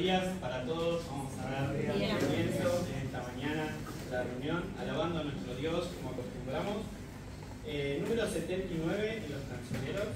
días para todos. Vamos a dar comienzo en esta mañana la reunión, alabando a nuestro Dios como acostumbramos. Número 79 en los cancioneros.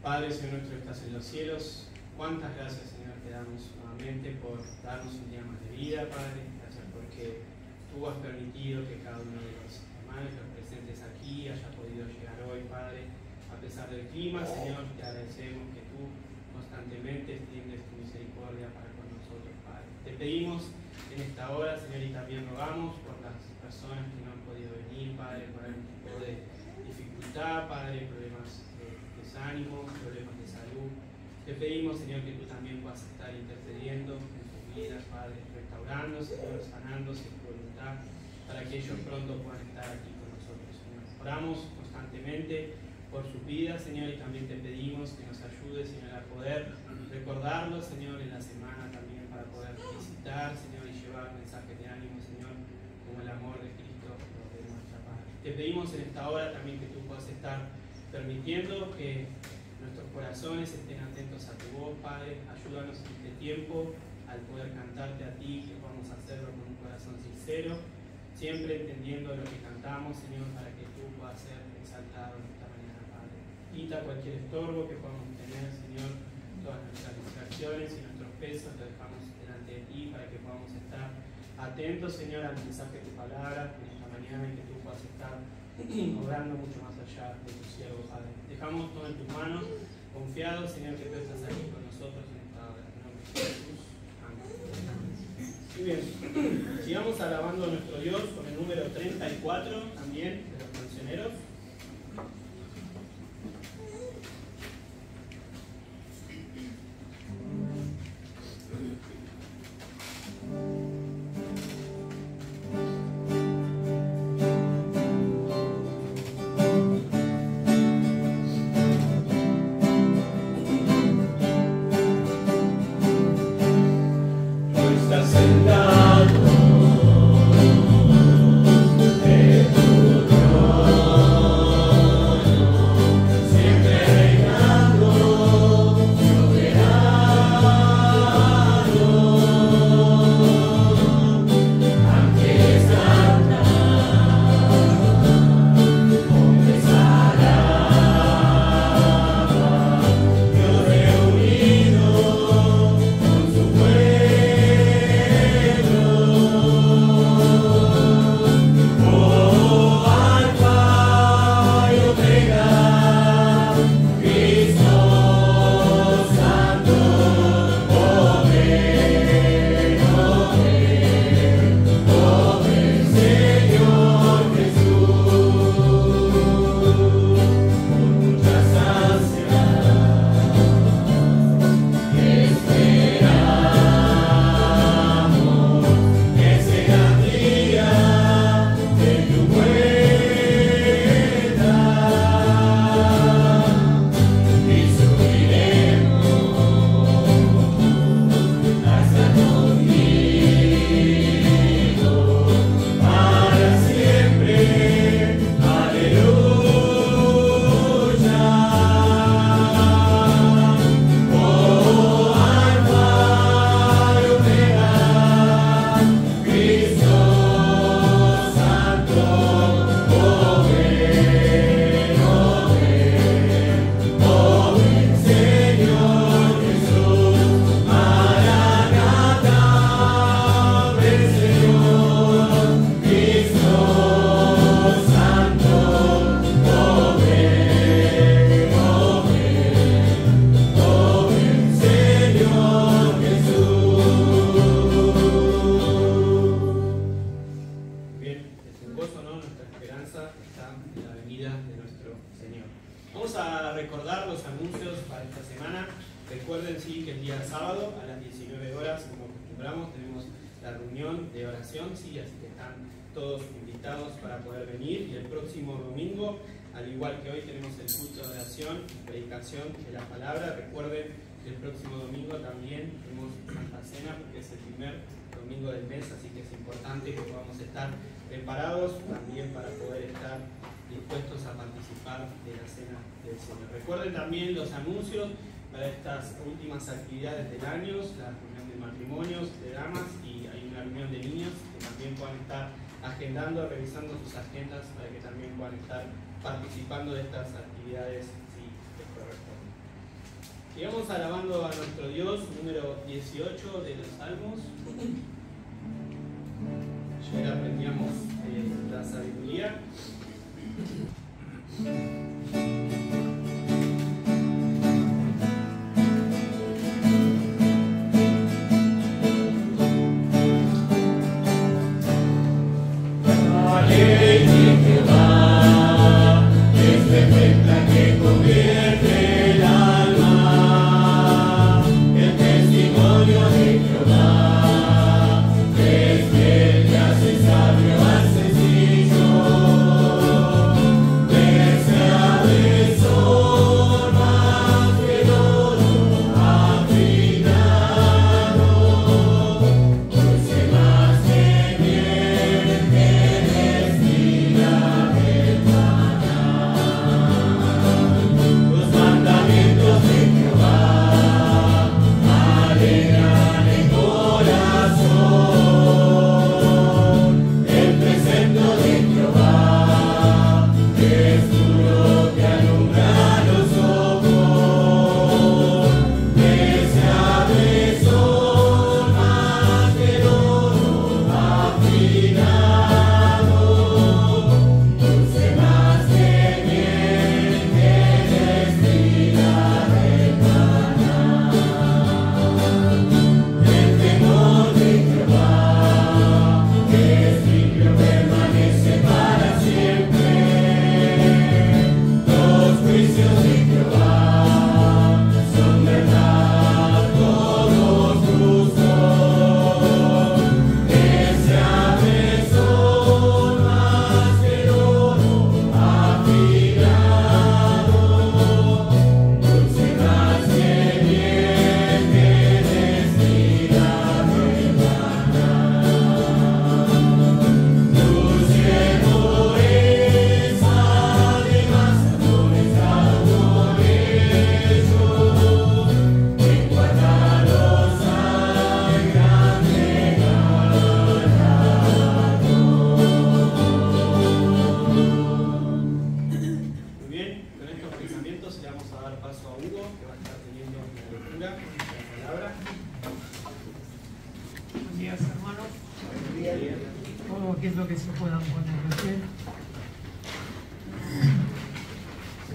Padre, Señor nuestro que estás en los cielos, cuántas gracias, Señor, te damos nuevamente por darnos un día más de vida, Padre. Gracias porque tú has permitido que cada uno de los hermanos, los presentes aquí, haya podido llegar hoy, Padre. A pesar del clima, Señor, te agradecemos que tú constantemente extiendes tu misericordia para con nosotros, Padre. Te pedimos en esta hora, Señor, y también rogamos por las personas que no han podido venir, Padre, por algún tipo de dificultad, Padre, problemas ánimos, problemas de salud. Te pedimos, Señor, que tú también puedas estar intercediendo en sus vidas, Padre, restaurando, Señor, sanando su voluntad, para que ellos pronto puedan estar aquí con nosotros, Señor. Oramos constantemente por sus vidas, Señor, y también te pedimos que nos ayudes, Señor, a poder recordarlos, Señor, en la semana también, para poder visitar, Señor, y llevar mensajes de ánimo, Señor, como el amor de Cristo de nuestra Padre. Te pedimos en esta hora también que tú puedas estar permitiendo que nuestros corazones estén atentos a tu voz, Padre. Ayúdanos en este tiempo al poder cantarte a ti, que podamos hacerlo con un corazón sincero, siempre entendiendo lo que cantamos, Señor, para que tú puedas ser exaltado en esta mañana, Padre. Quita cualquier estorbo que podamos tener, Señor, todas nuestras distracciones y nuestros pesos los dejamos delante de ti para que podamos estar atentos, Señor, al mensaje de tu palabra en esta mañana y que tú puedas estar obrando mucho más allá de tu siervo, Padre. Dejamos todo en tus manos, confiados, Señor, que tú estás aquí con nosotros en esta hora. En nombre de Jesús. Amén. Muy bien. Sigamos alabando a nuestro Dios con el número 34 también de los cancioneros. Sentado en tu trono. certeza de la venida de nuestro Señor. Vamos a recordar los anuncios para esta semana. Recuerden sí, que el día sábado a las 19 horas, como acostumbramos, tenemos la reunión de oración, sí, así que están todos invitados para poder venir. Y el próximo domingo, al igual que hoy, tenemos el culto de oración y predicación de la palabra. Recuerden que el próximo domingo también tenemos Santa Cena, porque es el primer domingo del mes, así que es importante que podamos estar preparados también para poder estar dispuestos a participar de la Cena del Señor. Recuerden también los anuncios para estas últimas actividades del año, la reunión de matrimonios, de damas, y hay una reunión de niños que también puedan estar agendando, revisando sus agendas para que también puedan estar participando de estas actividades si les corresponde. Sigamos alabando a nuestro Dios, número 18 de los Salmos. Ya aprendíamos la sabiduría.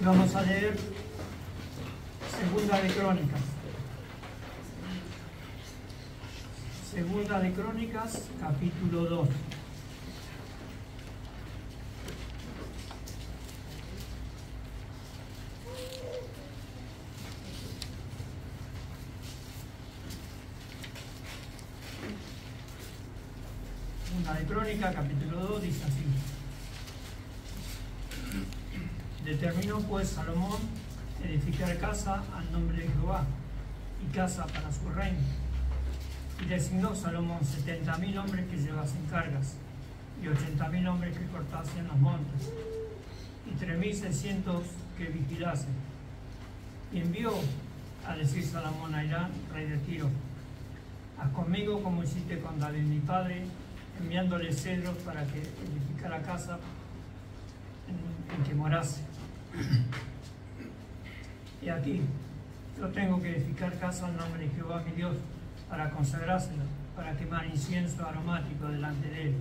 Vamos a leer Segunda de Crónicas, capítulo 2. Segunda de Crónicas, capítulo 2, dice así. Determinó pues Salomón edificar casa al nombre de Jehová y casa para su reino. Y designó Salomón 70.000 hombres que llevasen cargas y 80.000 hombres que cortasen los montes y 3.600 que vigilasen. Y envió a decir Salomón a Hirán, rey de Tiro: haz conmigo como hiciste con David mi padre, enviándole cedros para que edificara casa en que morase. Y aquí yo tengo que edificar casa al nombre de Jehová mi Dios, para consagrársela, para quemar incienso aromático delante de él,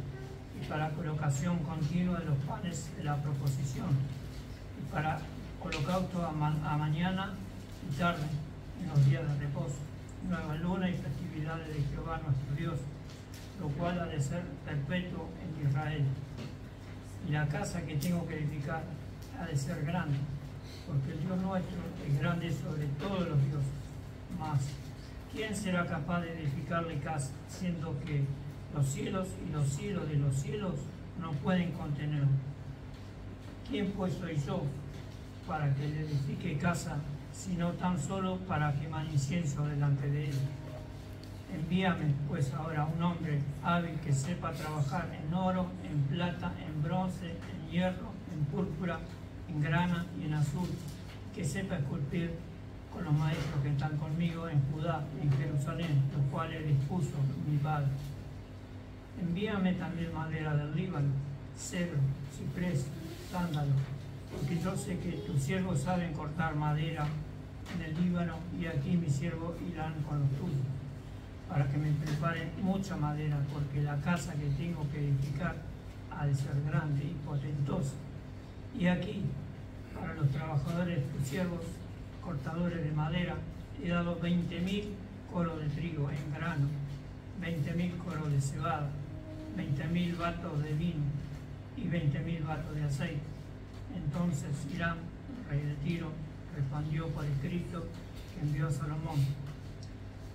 y para colocación continua de los panes de la proposición, y para holocausto a mañana y tarde en los días de reposo, nueva luna y festividades de Jehová nuestro Dios, lo cual ha de ser perpetuo en Israel. y la casa que tengo que edificar ha de ser grande, porque el Dios nuestro es grande sobre todos los dioses. Mas, ¿quién será capaz de edificarle casa, siendo que los cielos y los cielos de los cielos no pueden contenerlo? ¿Quién pues soy yo para que le edifique casa, sino tan solo para quemar incienso delante de él? Envíame pues ahora un hombre hábil que sepa trabajar en oro, en plata, en bronce, en hierro, en púrpura, en grana y en azul, que sepa esculpir con los maestros que están conmigo en Judá y en Jerusalén, los cuales dispuso mi padre. Envíame también madera del Líbano, cedro, ciprés, sándalo, porque yo sé que tus siervos saben cortar madera en el Líbano, y aquí mis siervos irán con los tuyos, para que me preparen mucha madera, porque la casa que tengo que edificar ha de ser grande y potentosa. Y aquí, para los trabajadores, tus siervos, cortadores de madera, he dado 20.000 coros de trigo en grano, 20.000 coros de cebada, 20.000 batos de vino y 20.000 batos de aceite. Entonces Hiram, rey de Tiro, respondió por escrito que envió a Salomón,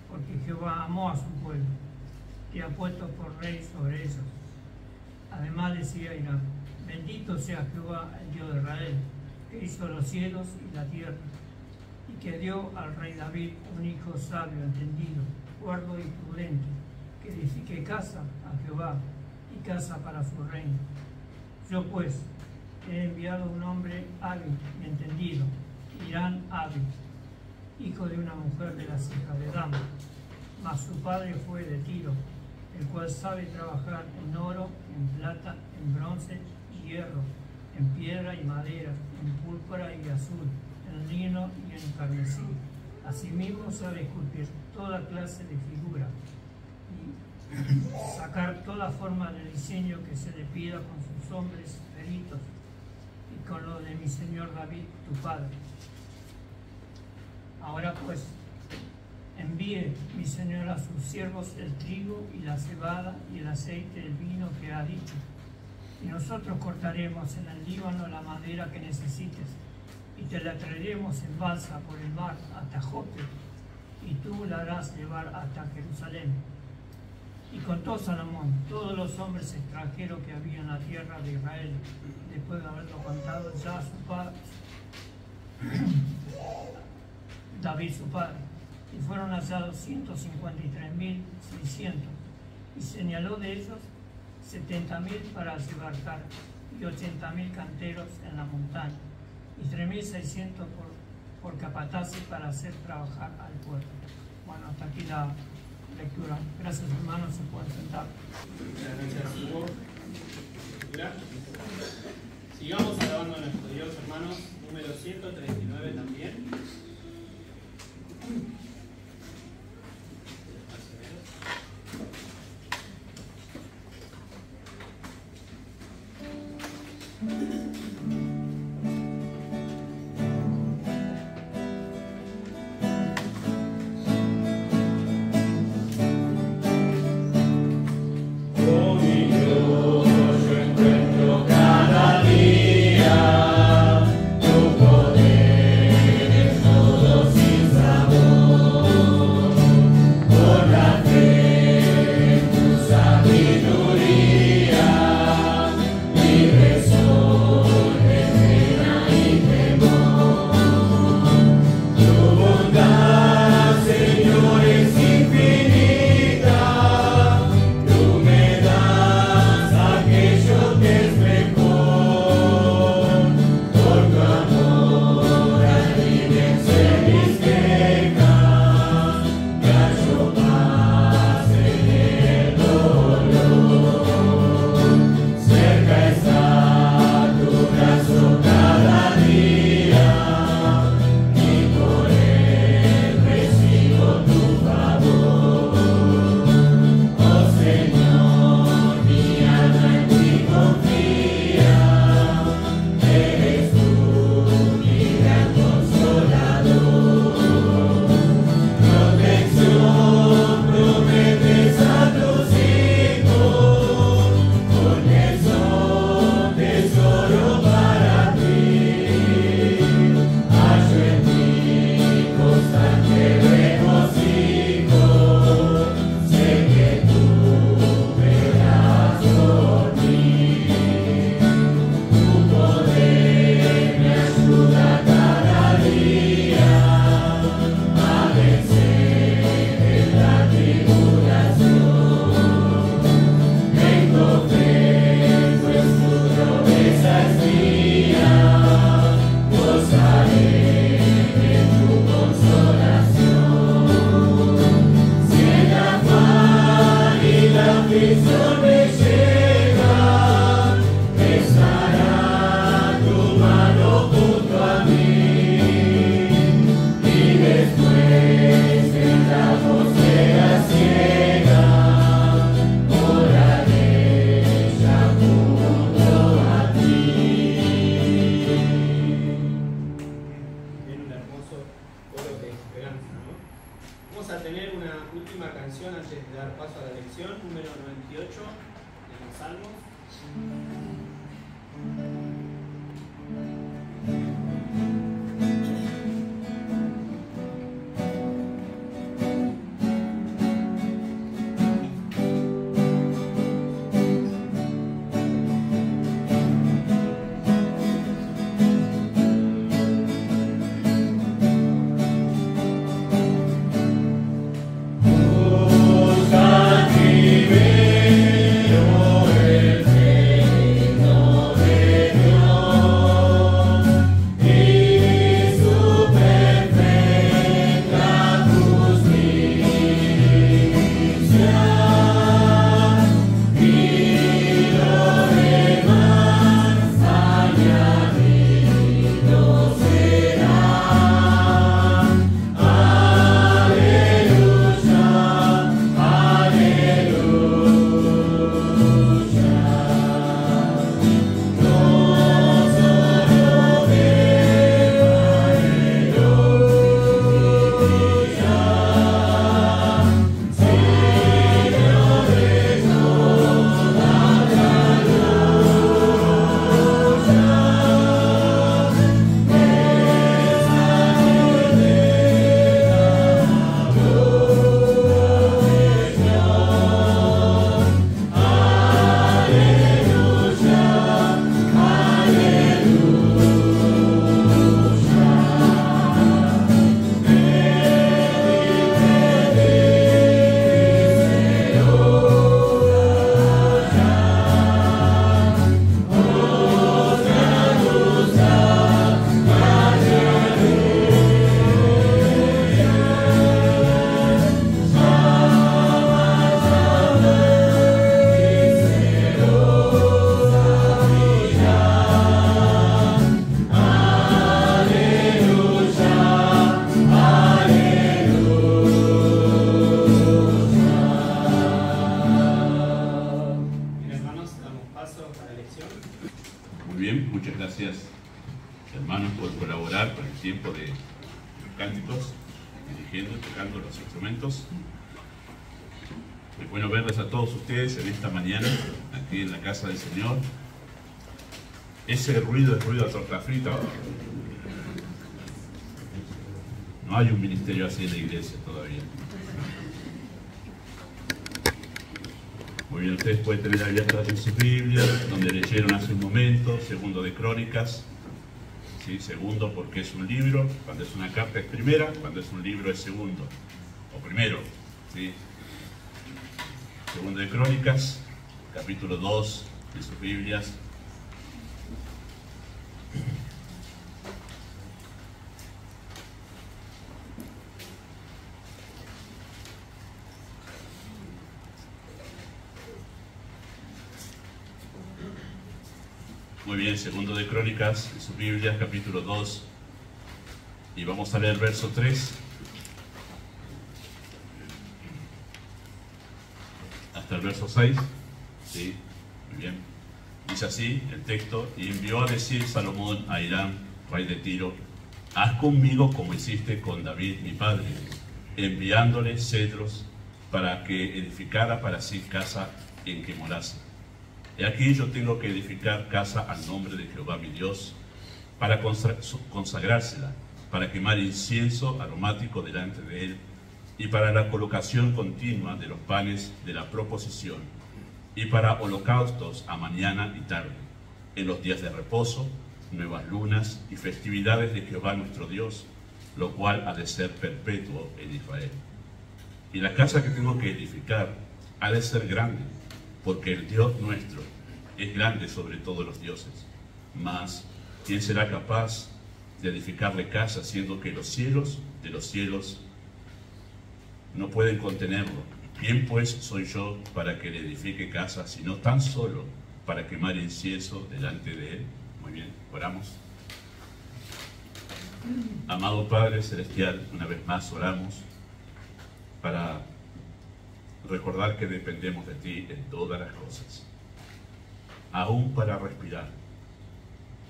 porque Jehová amó a su pueblo, que ha puesto por rey sobre ellos. Además decía Hiram: bendito sea Jehová, el Dios de Israel, que hizo los cielos y la tierra, y que dio al rey David un hijo sabio, entendido, cuerdo y prudente, que edifique casa a Jehová y casa para su reino. Yo pues he enviado un hombre hábil y entendido, Hiram hábil, hijo de una mujer de las hijas de Dama, mas su padre fue de Tiro, el cual sabe trabajar en oro, en plata, en bronce y hierro, en piedra y madera, en púrpura y azul, en lino y en carmesí. Asimismo sabe esculpir toda clase de figura y sacar toda forma de diseño que se le pida con sus hombres peritos y con lo de mi señor David, tu padre. Ahora pues, envíe mi señor a sus siervos el trigo y la cebada y el aceite del vino que ha dicho, y nosotros cortaremos en el Líbano la madera que necesites, y te la traeremos en balsa por el mar hasta Jope, y tú la harás llevar hasta Jerusalén. Y contó Salomón todos los hombres extranjeros que había en la tierra de Israel, después de haberlo contado ya a su padre, David su padre, y fueron hallados 153.600, y señaló de ellos 70.000 para llevar carga, y 80.000 canteros en la montaña, y 3.600 por capataces para hacer trabajar al pueblo. Bueno, hasta aquí la lectura. Gracias, hermanos, se pueden sentar. Muchas gracias. Sigamos alabando a nuestro Dios, hermanos. Número 139 también. Con mi Dios yo encuentro cada día dar paso a la lección número 98 de los Salmos. Es bueno verles a todos ustedes en esta mañana, aquí en la casa del Señor. Ese ruido es ruido de torta frita. No hay un ministerio así en la iglesia todavía. Muy bien, ustedes pueden tener abiertas en sus Biblias, donde leyeron hace un momento, segundo de Crónicas. ¿Sí? Segundo porque es un libro, cuando es una carta es primera, cuando es un libro es segundo, o primero. ¿Sí? Segundo de Crónicas, capítulo 2 de sus Biblias. Muy bien, segundo de Crónicas, en sus Biblias, capítulo 2, y vamos a leer verso 3 hasta el verso 6. Sí, muy bien. Dice así el texto: y envió a decir Salomón a Hiram, rey de Tiro: haz conmigo como hiciste con David mi padre, enviándole cedros para que edificara para sí casa en que morase. Y aquí yo tengo que edificar casa al nombre de Jehová mi Dios, para consagrársela, para quemar incienso aromático delante de él, y para la colocación continua de los panes de la proposición, y para holocaustos a mañana y tarde, en los días de reposo, nuevas lunas y festividades de Jehová nuestro Dios, lo cual ha de ser perpetuo en Israel. Y la casa que tengo que edificar ha de ser grande, porque el Dios nuestro es grande sobre todos los dioses. Mas, ¿quién será capaz de edificarle casa, siendo que los cielos de los cielos no pueden contenerlo? ¿Quién pues soy yo para que le edifique casa, sino tan solo para quemar incienso delante de él? Muy bien, oramos. Amado Padre Celestial, una vez más oramos para recordar que dependemos de ti en todas las cosas. Aún para respirar,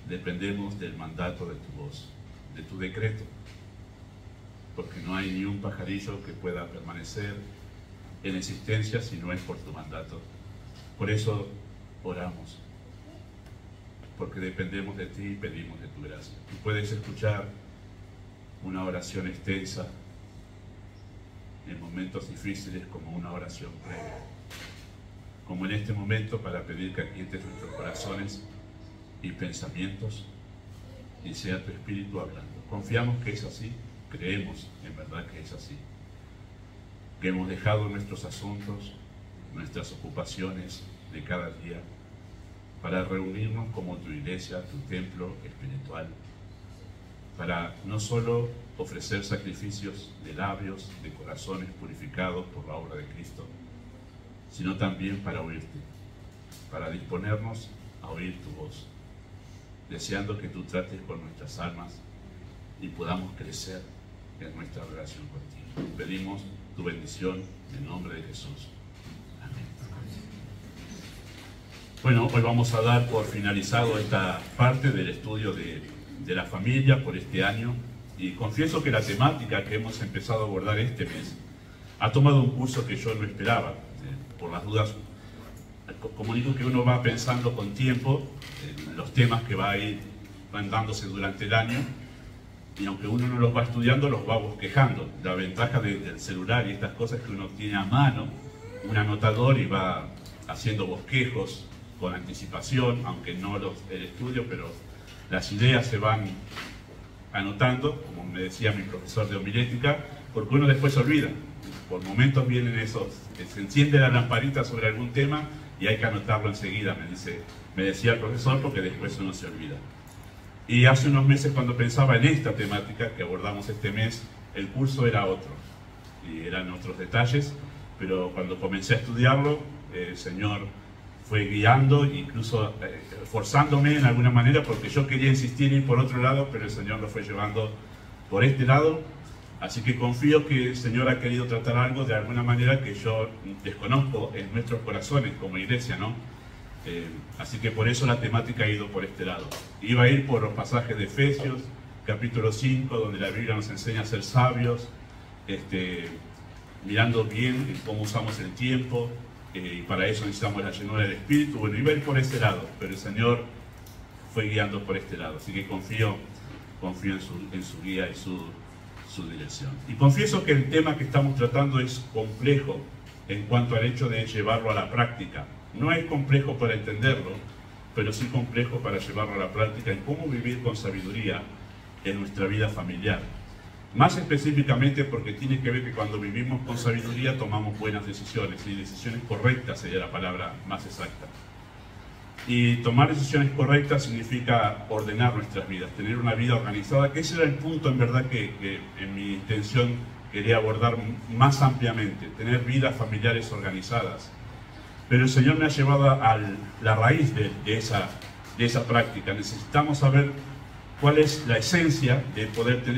dependemos del mandato de tu voz, de tu decreto, porque no hay ni un pajarillo que pueda permanecer en existencia si no es por tu mandato. Por eso oramos, porque dependemos de ti y pedimos de tu gracia. Tú puedes escuchar una oración extensa en momentos difíciles como una oración previa, como en este momento, para pedir que aquietes nuestros corazones y pensamientos y sea tu Espíritu hablando. Confiamos que es así, creemos en verdad que es así, que hemos dejado nuestros asuntos, nuestras ocupaciones de cada día para reunirnos como tu iglesia, tu templo espiritual, para no solo ofrecer sacrificios de labios, de corazones purificados por la obra de Cristo, sino también para oírte, para disponernos a oír tu voz, deseando que tú trates con nuestras almas y podamos crecer en nuestra relación contigo. Pedimos tu bendición en nombre de Jesús. Amén. Bueno, hoy vamos a dar por finalizado esta parte del estudio de la familia por este año, y confieso que la temática que hemos empezado a abordar este mes ha tomado un curso que yo no esperaba. Por las dudas, comunico que uno va pensando con tiempo en los temas que van dándose durante el año, y aunque uno no los va estudiando, los va bosquejando. La ventaja del celular y estas cosas es que uno tiene a mano un anotador y va haciendo bosquejos con anticipación, aunque no el estudio, pero las ideas se van anotando, como me decía mi profesor de homilética, porque uno después se olvida. Por momentos vienen se enciende la lamparita sobre algún tema y hay que anotarlo enseguida, me decía el profesor, porque después uno se olvida. Y hace unos meses, cuando pensaba en esta temática que abordamos este mes, el curso era otro, y eran otros detalles, pero cuando comencé a estudiarlo, el Señor fue guiando, incluso forzándome en alguna manera, porque yo quería insistir y por otro lado, pero el Señor lo fue llevando por este lado. Así que confío que el Señor ha querido tratar algo de alguna manera que yo desconozco en nuestros corazones como iglesia, ¿no? Así que por eso la temática ha ido por este lado. Iba a ir por los pasajes de Efesios, capítulo 5, donde la Biblia nos enseña a ser sabios, mirando bien cómo usamos el tiempo, y para eso necesitamos la llenura del Espíritu. Bueno, iba a ir por este lado, pero el Señor fue guiando por este lado. Así que confío en su guía y su dirección. Y confieso que el tema que estamos tratando es complejo en cuanto al hecho de llevarlo a la práctica. No es complejo para entenderlo, pero sí complejo para llevarlo a la práctica en cómo vivir con sabiduría en nuestra vida familiar. Más específicamente porque tiene que ver que cuando vivimos con sabiduría tomamos buenas decisiones, y decisiones correctas sería la palabra más exacta. Y tomar decisiones correctas significa ordenar nuestras vidas, tener una vida organizada, que ese era el punto en verdad que en mi intención quería abordar más ampliamente, tener vidas familiares organizadas. Pero el Señor me ha llevado a la raíz de esa práctica. Necesitamos saber cuál es la esencia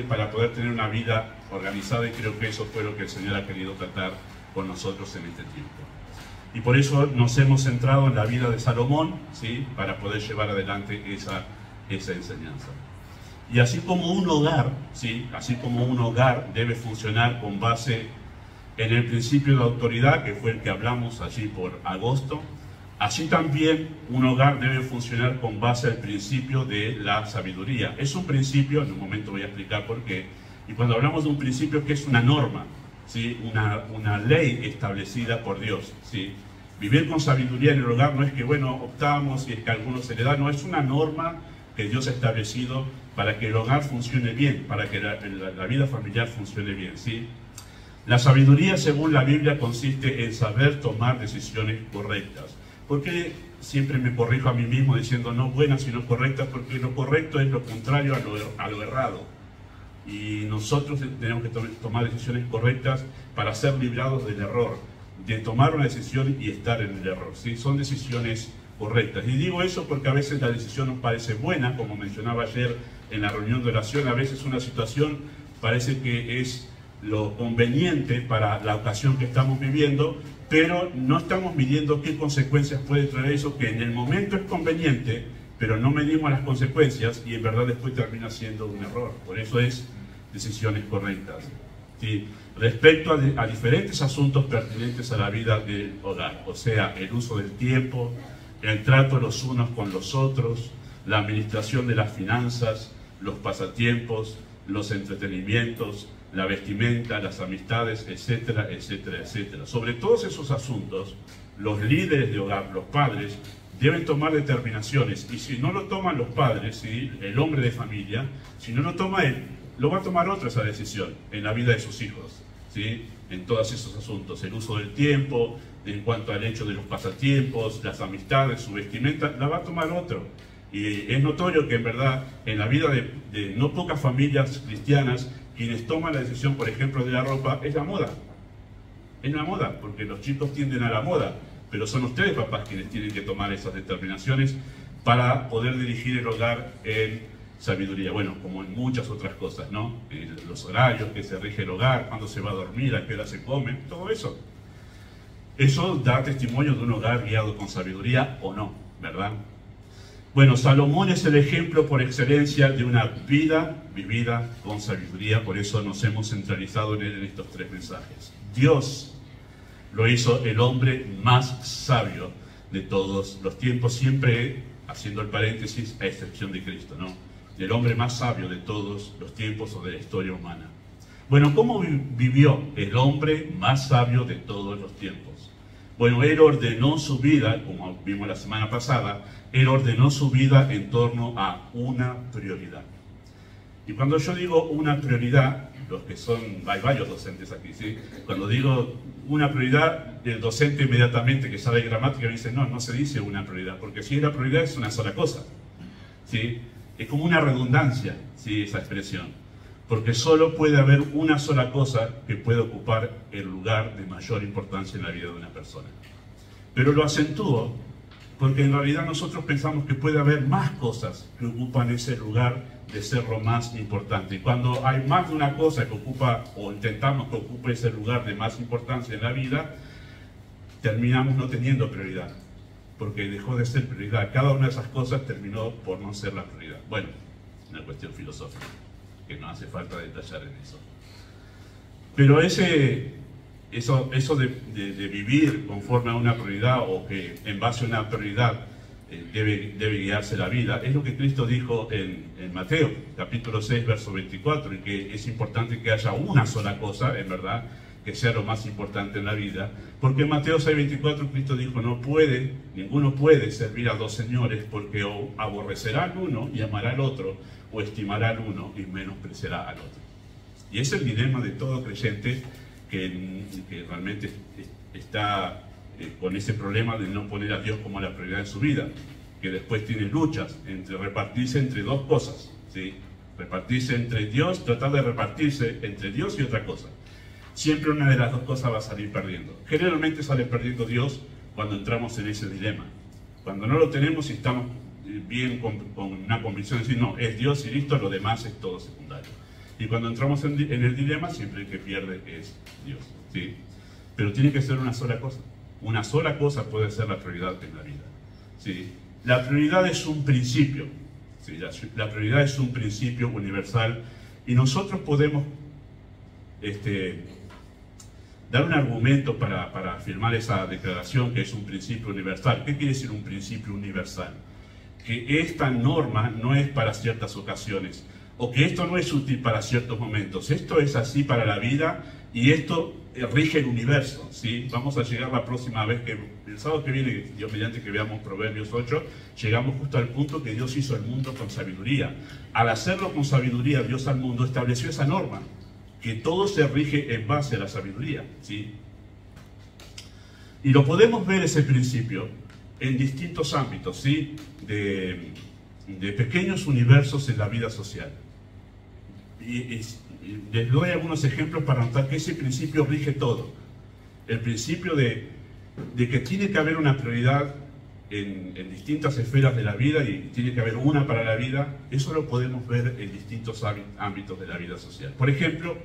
para poder tener una vida organizada, y creo que eso fue lo que el Señor ha querido tratar con nosotros en este tiempo. Y por eso nos hemos centrado en la vida de Salomón, ¿sí?, para poder llevar adelante esa enseñanza. Y así como un hogar, ¿sí?, así como un hogar debe funcionar con base en el principio de autoridad, que fue el que hablamos allí por agosto, así también un hogar debe funcionar con base al principio de la sabiduría. Es un principio, en un momento voy a explicar por qué, y cuando hablamos de un principio, que es una norma, ¿sí?, una ley establecida por Dios, ¿sí? Vivir con sabiduría en el hogar no es que, bueno, optamos y es que a algunos se le da, no, es una norma que Dios ha establecido para que el hogar funcione bien, para que la vida familiar funcione bien, ¿sí? La sabiduría, según la Biblia, consiste en saber tomar decisiones correctas. ¿Por qué siempre me corrijo a mí mismo diciendo no buenas sino correctas? Porque lo correcto es lo contrario a lo errado. Y nosotros tenemos que tomar decisiones correctas para ser librados del error, de tomar una decisión y estar en el error, ¿sí? Son decisiones correctas. Y digo eso porque a veces la decisión nos parece buena, como mencionaba ayer en la reunión de oración, a veces una situación parece que es lo conveniente para la ocasión que estamos viviendo, pero no estamos midiendo qué consecuencias puede traer eso, que en el momento es conveniente, pero no medimos las consecuencias y en verdad después termina siendo un error. Por eso es decisiones correctas. ¿sí? Respecto a diferentes asuntos pertinentes a la vida del hogar, o sea, el uso del tiempo, el trato los unos con los otros, la administración de las finanzas, los pasatiempos, los entretenimientos, la vestimenta, las amistades, etcétera, etcétera, etcétera. Sobre todos esos asuntos, los líderes de hogar, los padres, deben tomar determinaciones, y si no lo toman los padres, ¿sí? El hombre de familia, si no lo toma él, lo va a tomar otro esa decisión en la vida de sus hijos, ¿sí? En todos esos asuntos, el uso del tiempo, en cuanto al hecho de los pasatiempos, las amistades, su vestimenta, la va a tomar otro. Y es notorio que en verdad en la vida de no pocas familias cristianas, quienes toman la decisión, por ejemplo, de la ropa, es la moda. Es la moda, porque los chicos tienden a la moda, pero son ustedes, papás, quienes tienen que tomar esas determinaciones para poder dirigir el hogar en sabiduría. Bueno, como en muchas otras cosas, ¿no? Los horarios que se rige el hogar, cuándo se va a dormir, a qué hora se come, todo eso. Eso da testimonio de un hogar guiado con sabiduría o no, ¿verdad? Bueno, Salomón es el ejemplo por excelencia de una vida vivida con sabiduría, por eso nos hemos centralizado en él en estos 3 mensajes. Dios lo hizo el hombre más sabio de todos los tiempos, siempre haciendo el paréntesis a excepción de Cristo, ¿no? El hombre más sabio de todos los tiempos o de la historia humana. Bueno, ¿cómo vivió el hombre más sabio de todos los tiempos? Bueno, él ordenó su vida, como vimos la semana pasada, él ordenó su vida en torno a una prioridad. Y cuando yo digo una prioridad, los que son, hay varios docentes aquí, ¿sí? Cuando digo una prioridad, el docente inmediatamente que sabe gramática me dice, no, no se dice una prioridad, porque si la prioridad es una sola cosa, ¿sí? Es como una redundancia, ¿sí? Esa expresión, porque solo puede haber una sola cosa que puede ocupar el lugar de mayor importancia en la vida de una persona. Pero lo acentúo porque en realidad nosotros pensamos que puede haber más cosas que ocupan ese lugar de ser lo más importante. Y cuando hay más de una cosa que ocupa, o intentamos que ocupe ese lugar de más importancia en la vida, terminamos no teniendo prioridad, porque dejó de ser prioridad. Cada una de esas cosas terminó por no ser la prioridad. Bueno, una cuestión filosófica, que no hace falta detallar en eso. Pero eso de vivir conforme a una prioridad, o que en base a una prioridad debe guiarse la vida, es lo que Cristo dijo en Mateo, capítulo 6, verso 24, y que es importante que haya una sola cosa, en verdad, que sea lo más importante en la vida, porque en Mateo 6, 24 Cristo dijo, ninguno puede servir a 2 señores, porque o aborrecerá al uno y amará al otro, o estimará al uno y menospreciará al otro. Y es el dilema de todo creyente que realmente está con ese problema de no poner a Dios como la prioridad de su vida, que después tiene luchas entre repartirse entre 2 cosas, ¿sí? Repartirse entre Dios, tratar de repartirse entre Dios y otra cosa. Siempre una de las 2 cosas va a salir perdiendo. Generalmente sale perdiendo Dios cuando entramos en ese dilema. Cuando no lo tenemos y estamos bien con una convicción de decir, no, es Dios y listo, lo demás es todo secundario. Y cuando entramos en el dilema, siempre el que pierde es Dios, ¿sí? Pero tiene que ser una sola cosa. Una sola cosa puede ser la prioridad en la vida, ¿sí? La prioridad es un principio, ¿sí? La prioridad es un principio universal, y nosotros podemos dar un argumento para afirmar esa declaración que es un principio universal. ¿Qué quiere decir un principio universal? Que esta norma no es para ciertas ocasiones, o que esto no es útil para ciertos momentos. Esto es así para la vida, y esto rige el universo, ¿sí? Vamos a llegar la próxima vez, el sábado que viene, Dios mediante, que veamos Proverbios 8, llegamos justo al punto que Dios hizo el mundo con sabiduría. Al hacerlo con sabiduría, Dios al mundo estableció esa norma, que todo se rige en base a la sabiduría, ¿sí? Y lo podemos ver ese principio en distintos ámbitos, ¿sí? De pequeños universos en la vida social. Y les doy algunos ejemplos para notar que ese principio rige todo. El principio de que tiene que haber una prioridad en distintas esferas de la vida, y tiene que haber una para la vida. Eso lo podemos ver en distintos ámbitos de la vida social. Por ejemplo,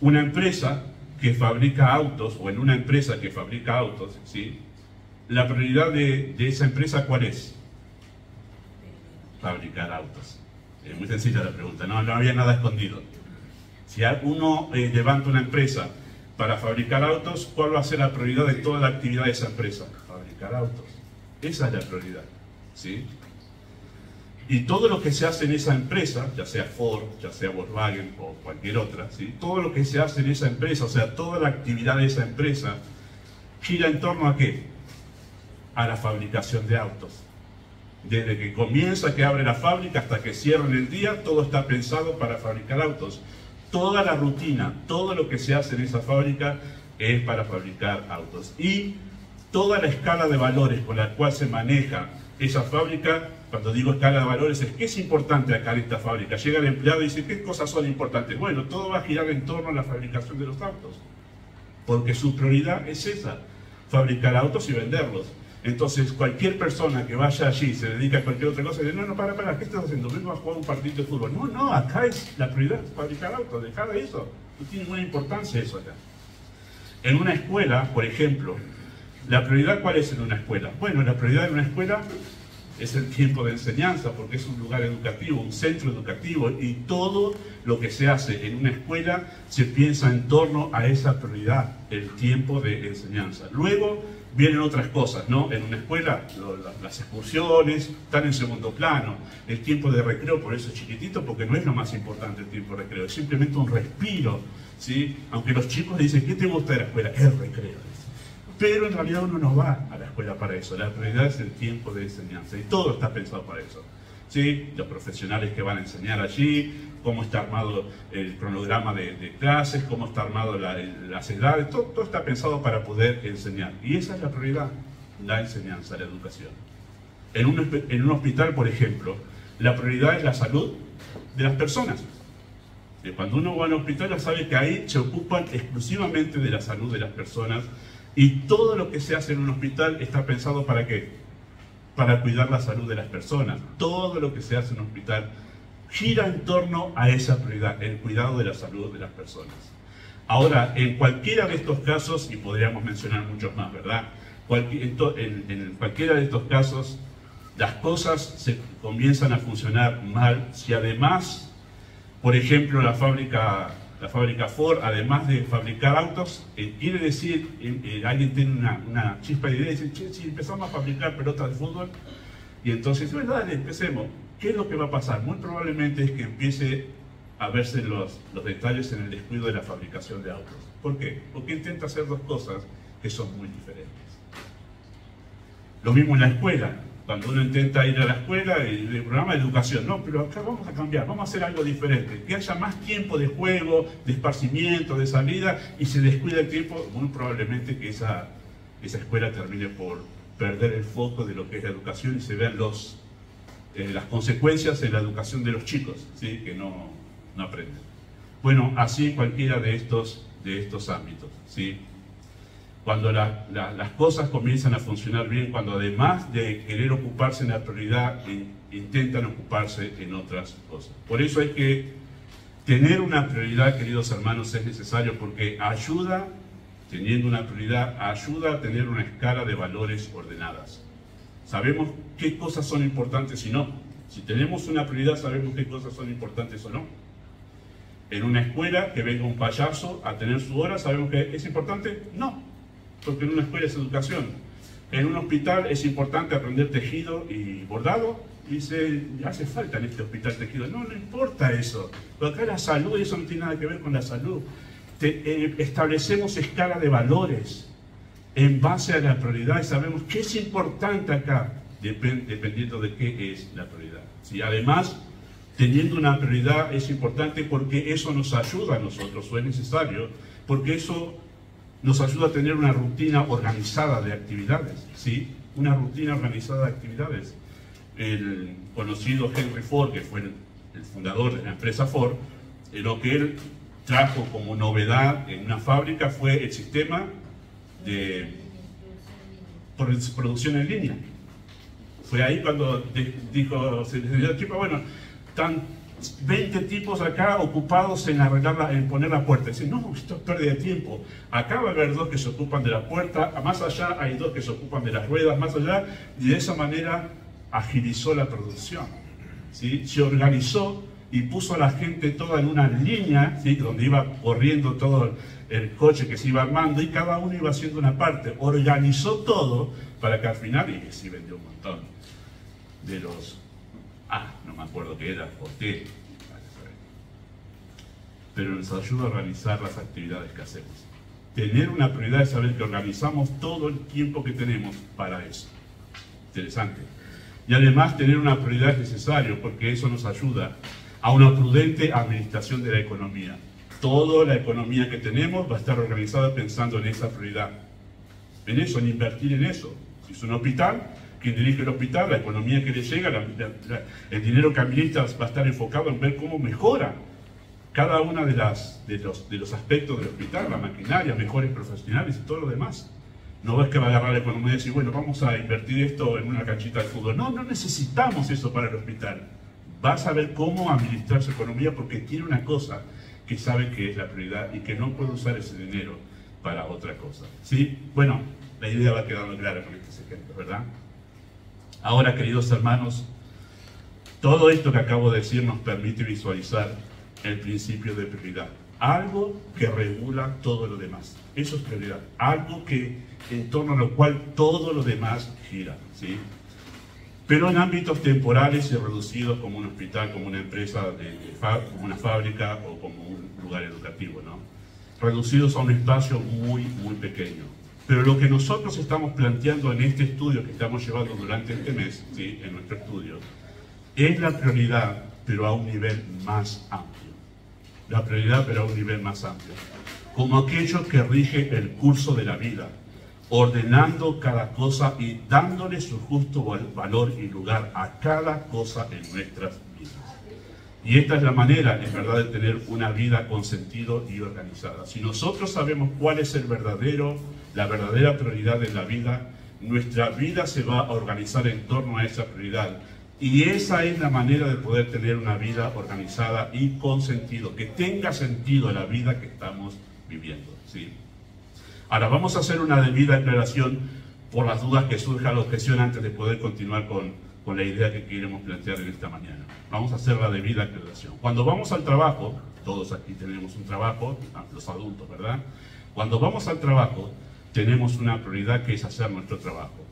una empresa que fabrica autos, o en una empresa que fabrica autos, ¿sí? La prioridad de esa empresa, ¿cuál es? Fabricar autos. Es muy sencilla la pregunta, no había nada escondido. Si uno levanta una empresa para fabricar autos, ¿cuál va a ser la prioridad de toda la actividad de esa empresa? Fabricar autos. Esa es la prioridad, ¿sí? Y todo lo que se hace en esa empresa, ya sea Ford, ya sea Volkswagen o cualquier otra, ¿sí? Todo lo que se hace en esa empresa, o sea, toda la actividad de esa empresa, gira en torno a ¿qué? A la fabricación de autos. Desde que comienza, que abre la fábrica, hasta que cierra en el día, todo está pensado para fabricar autos. Toda la rutina, todo lo que se hace en esa fábrica es para fabricar autos. Y toda la escala de valores con la cual se maneja esa fábrica, cuando digo escala de valores, es ¿qué es importante acá en esta fábrica? Llega el empleado y dice, ¿qué cosas son importantes? Bueno, todo va a girar en torno a la fabricación de los autos. Porque su prioridad es esa, fabricar autos y venderlos. Entonces, cualquier persona que vaya allí y se dedica a cualquier otra cosa, dice, no, para, ¿qué estás haciendo? Vengo a jugar un partido de fútbol. No, acá es la prioridad, fabricar autos, dejar de eso. No tiene ninguna importancia eso acá. En una escuela, por ejemplo, ¿la prioridad cuál es en una escuela? Bueno, la prioridad en una escuela es el tiempo de enseñanza, porque es un lugar educativo, un centro educativo, y todo lo que se hace en una escuela se piensa en torno a esa prioridad, el tiempo de enseñanza. Luego vienen otras cosas, ¿no? En una escuela las excursiones están en segundo plano, el tiempo de recreo por eso es chiquitito, porque no es lo más importante el tiempo de recreo, es simplemente un respiro, ¿sí? Aunque los chicos dicen, ¿qué te gusta de la escuela? El recreo. Pero en realidad uno no va a la escuela para eso, la prioridad es el tiempo de enseñanza y todo está pensado para eso. ¿Sí? Los profesionales que van a enseñar allí, cómo está armado el cronograma de clases, cómo está armado las edades, todo está pensado para poder enseñar. Y esa es la prioridad, la enseñanza, la educación. En un hospital, por ejemplo, la prioridad es la salud de las personas. Cuando uno va a un hospital ya sabe que ahí se ocupan exclusivamente de la salud de las personas. Y todo lo que se hace en un hospital está pensado ¿para qué? Para cuidar la salud de las personas. Todo lo que se hace en un hospital gira en torno a esa prioridad, el cuidado de la salud de las personas. Ahora, en cualquiera de estos casos, y podríamos mencionar muchos más, ¿verdad? En cualquiera de estos casos, las cosas se comienzan a funcionar mal si además, por ejemplo, la fábrica Ford, además de fabricar autos, quiere decir, alguien tiene una chispa de idea y dice, che, si empezamos a fabricar pelotas de fútbol, y entonces, bueno, dale, empecemos. ¿Qué es lo que va a pasar? Muy probablemente es que empiece a verse los detalles en el descuido de la fabricación de autos. ¿Por qué? Porque intenta hacer dos cosas que son muy diferentes. Lo mismo en la escuela. Cuando uno intenta ir a la escuela, el programa de educación, no, pero acá vamos a cambiar, vamos a hacer algo diferente, que haya más tiempo de juego, de esparcimiento, de salida, y se descuida el tiempo, muy probablemente que esa escuela termine por perder el foco de lo que es la educación y se vean las consecuencias en la educación de los chicos, ¿sí? Que no aprenden. Bueno, así en cualquiera de estos ámbitos, ¿sí? Cuando las cosas comienzan a funcionar bien, cuando además de querer ocuparse en la prioridad, intentan ocuparse en otras cosas. Por eso es que tener una prioridad, queridos hermanos, es necesario porque ayuda, teniendo una prioridad, ayuda a tener una escala de valores ordenadas. Sabemos qué cosas son importantes y no. Si tenemos una prioridad, sabemos qué cosas son importantes o no. En una escuela, que venga un payaso a tener su hora, ¿sabemos que es importante? No. Porque en una escuela es educación. En un hospital es importante aprender tejido y bordado. Dice, hace falta en este hospital tejido. No importa eso. Porque acá la salud, eso no tiene nada que ver con la salud. Establecemos escala de valores en base a la prioridad y sabemos qué es importante acá, dependiendo de qué es la prioridad. Si además, teniendo una prioridad es importante porque eso nos ayuda a nosotros, o es necesario, porque eso nos ayuda a tener una rutina organizada de actividades, ¿sí? Una rutina organizada de actividades. El conocido Henry Ford, que fue el fundador de la empresa Ford, lo que él trajo como novedad en una fábrica fue el sistema de producción en línea. Fue ahí cuando dijo, se les dio el tipo, bueno, están 20 tipos acá ocupados en en poner la puerta. Dicen, no, esto es pérdida de tiempo. Acá va a haber 2 que se ocupan de la puerta, más allá hay 2 que se ocupan de las ruedas, más allá, y de esa manera agilizó la producción, ¿sí? Se organizó y puso a la gente toda en una línea, ¿sí? Donde iba corriendo todo el coche que se iba armando y cada uno iba haciendo una parte. Organizó todo para que al final, y sí vendió un montón de los, no me acuerdo qué era, por qué, pero nos ayuda a organizar las actividades que hacemos. Tener una prioridad es saber que organizamos todo el tiempo que tenemos para eso. Interesante. Y además tener una prioridad es necesario porque eso nos ayuda a una prudente administración de la economía. Toda la economía que tenemos va a estar organizada pensando en esa prioridad. En eso, en invertir en eso. Si es un hospital, quien dirige el hospital, la economía que le llega, el dinero que administra va a estar enfocado en ver cómo mejora cada uno de los aspectos del hospital, la maquinaria, mejores profesionales y todo lo demás. No es que va a agarrar la economía y decir, bueno, vamos a invertir esto en una canchita de fútbol. No, no necesitamos eso para el hospital. Va a saber cómo administrar su economía porque tiene una cosa que sabe que es la prioridad y que no puede usar ese dinero para otra cosa. ¿Sí? Bueno, la idea va quedando clara con estos ejemplos, ¿verdad? Ahora, queridos hermanos, todo esto que acabo de decir nos permite visualizar el principio de prioridad. Algo que regula todo lo demás. Eso es prioridad. Algo que en torno a lo cual todo lo demás gira, ¿sí? Pero en ámbitos temporales y reducidos como un hospital, como una empresa, como una fábrica o como un lugar educativo, ¿no? Reducidos a un espacio muy, muy pequeño. Pero lo que nosotros estamos planteando en este estudio que estamos llevando durante este mes, ¿sí? En nuestro estudio, es la prioridad, pero a un nivel más amplio. La prioridad, pero a un nivel más amplio. Como aquello que rige el curso de la vida, ordenando cada cosa y dándole su justo valor y lugar a cada cosa en nuestras vidas. Y esta es la manera, en verdad, de tener una vida con sentido y organizada. Si nosotros sabemos cuál es la verdadera prioridad de la vida, nuestra vida se va a organizar en torno a esa prioridad. Y esa es la manera de poder tener una vida organizada y con sentido, que tenga sentido la vida que estamos viviendo, ¿sí? Ahora vamos a hacer una debida aclaración por las dudas que surjan la objeción antes de poder continuar con la idea que queremos plantear en esta mañana. Vamos a hacer la debida aclaración. Cuando vamos al trabajo, todos aquí tenemos un trabajo, los adultos, ¿verdad? Cuando vamos al trabajo, tenemos una prioridad que es hacer nuestro trabajo.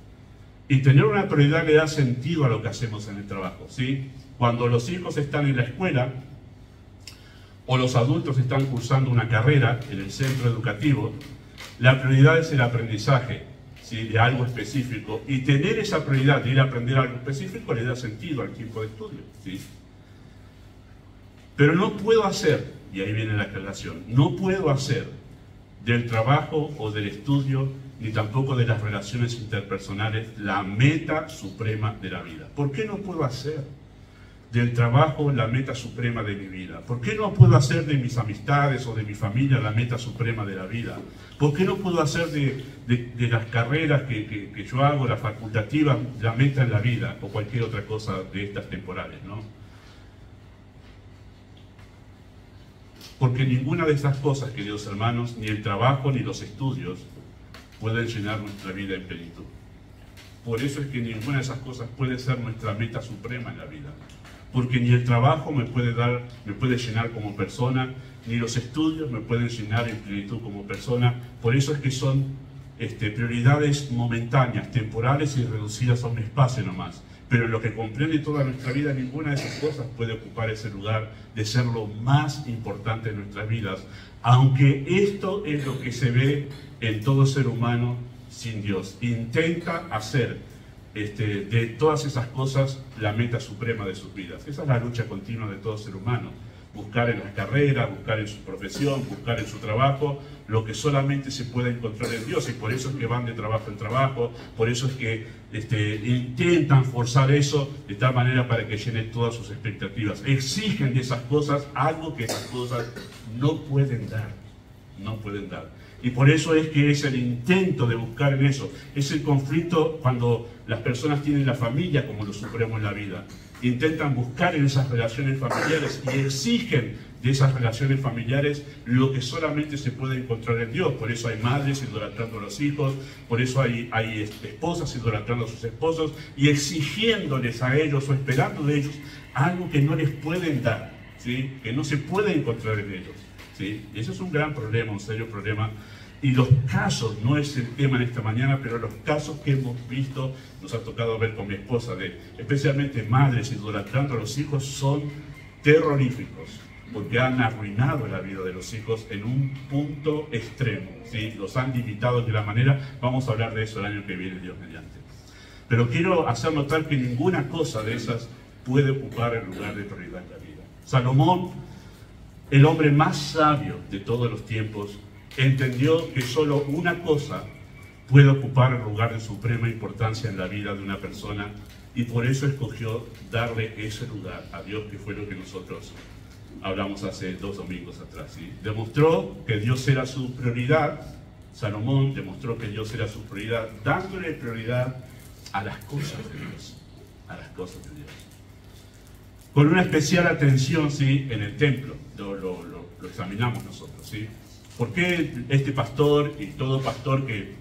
Y tener una prioridad le da sentido a lo que hacemos en el trabajo, ¿sí? Cuando los hijos están en la escuela o los adultos están cursando una carrera en el centro educativo, la prioridad es el aprendizaje, ¿sí? De algo específico. Y tener esa prioridad de ir a aprender algo específico le da sentido al tiempo de estudio, ¿sí? Pero no puedo hacer, y ahí viene la aclaración, no puedo hacer del trabajo o del estudio ni tampoco de las relaciones interpersonales la meta suprema de la vida. ¿Por qué no puedo hacer del trabajo la meta suprema de mi vida? ¿Por qué no puedo hacer de mis amistades o de mi familia la meta suprema de la vida? ¿Por qué no puedo hacer de las carreras que yo hago, las facultativas, la meta en la vida o cualquier otra cosa de estas temporales, ¿no? Porque ninguna de esas cosas, queridos hermanos, ni el trabajo ni los estudios, pueden llenar nuestra vida en plenitud. Por eso es que ninguna de esas cosas puede ser nuestra meta suprema en la vida. Porque ni el trabajo me puede llenar como persona, ni los estudios me pueden llenar en plenitud como persona. Por eso es que son prioridades momentáneas, temporales y reducidas a un espacio nomás. Pero en lo que comprende toda nuestra vida, ninguna de esas cosas puede ocupar ese lugar de ser lo más importante en nuestras vidas. Aunque esto es lo que se ve en todo ser humano sin Dios. Intenta hacer de todas esas cosas la meta suprema de sus vidas. Esa es la lucha continua de todo ser humano. Buscar en las carreras, buscar en su profesión, buscar en su trabajo, lo que solamente se puede encontrar en Dios. Y por eso es que van de trabajo en trabajo, por eso es que intentan forzar eso de tal manera para que llene todas sus expectativas. Exigen de esas cosas algo que esas cosas no pueden dar. No pueden dar. Y por eso es que es el intento de buscar en eso. Es el conflicto cuando las personas tienen la familia como lo supremo en la vida. Intentan buscar en esas relaciones familiares y exigen de esas relaciones familiares lo que solamente se puede encontrar en Dios. Por eso hay madres idolatrando a los hijos, por eso hay esposas idolatrando a sus esposos y exigiéndoles a ellos o esperando de ellos algo que no les pueden dar, ¿sí? Que no se puede encontrar en ellos, ¿sí? Y eso es un gran problema, un serio problema. Y los casos, no es el tema en esta mañana, pero los casos que hemos visto, nos ha tocado ver con mi esposa, de especialmente madres idolatrando a los hijos, son terroríficos, porque han arruinado la vida de los hijos en un punto extremo, ¿sí? Los han limitado de la manera, vamos a hablar de eso el año que viene, Dios mediante. Pero quiero hacer notar que ninguna cosa de esas puede ocupar el lugar de prioridad en la vida. Salomón, el hombre más sabio de todos los tiempos, entendió que solo una cosa puede ocupar el lugar de suprema importancia en la vida de una persona, y por eso escogió darle ese lugar a Dios, que fue lo que nosotros hablamos hace 2 domingos atrás, ¿sí? Demostró que Dios era su prioridad. Salomón demostró que Dios era su prioridad, dándole prioridad a las cosas de Dios, a las cosas de Dios. Con una especial atención, ¿sí? En el templo, lo examinamos nosotros, ¿sí? ¿Por qué este pastor y todo pastor que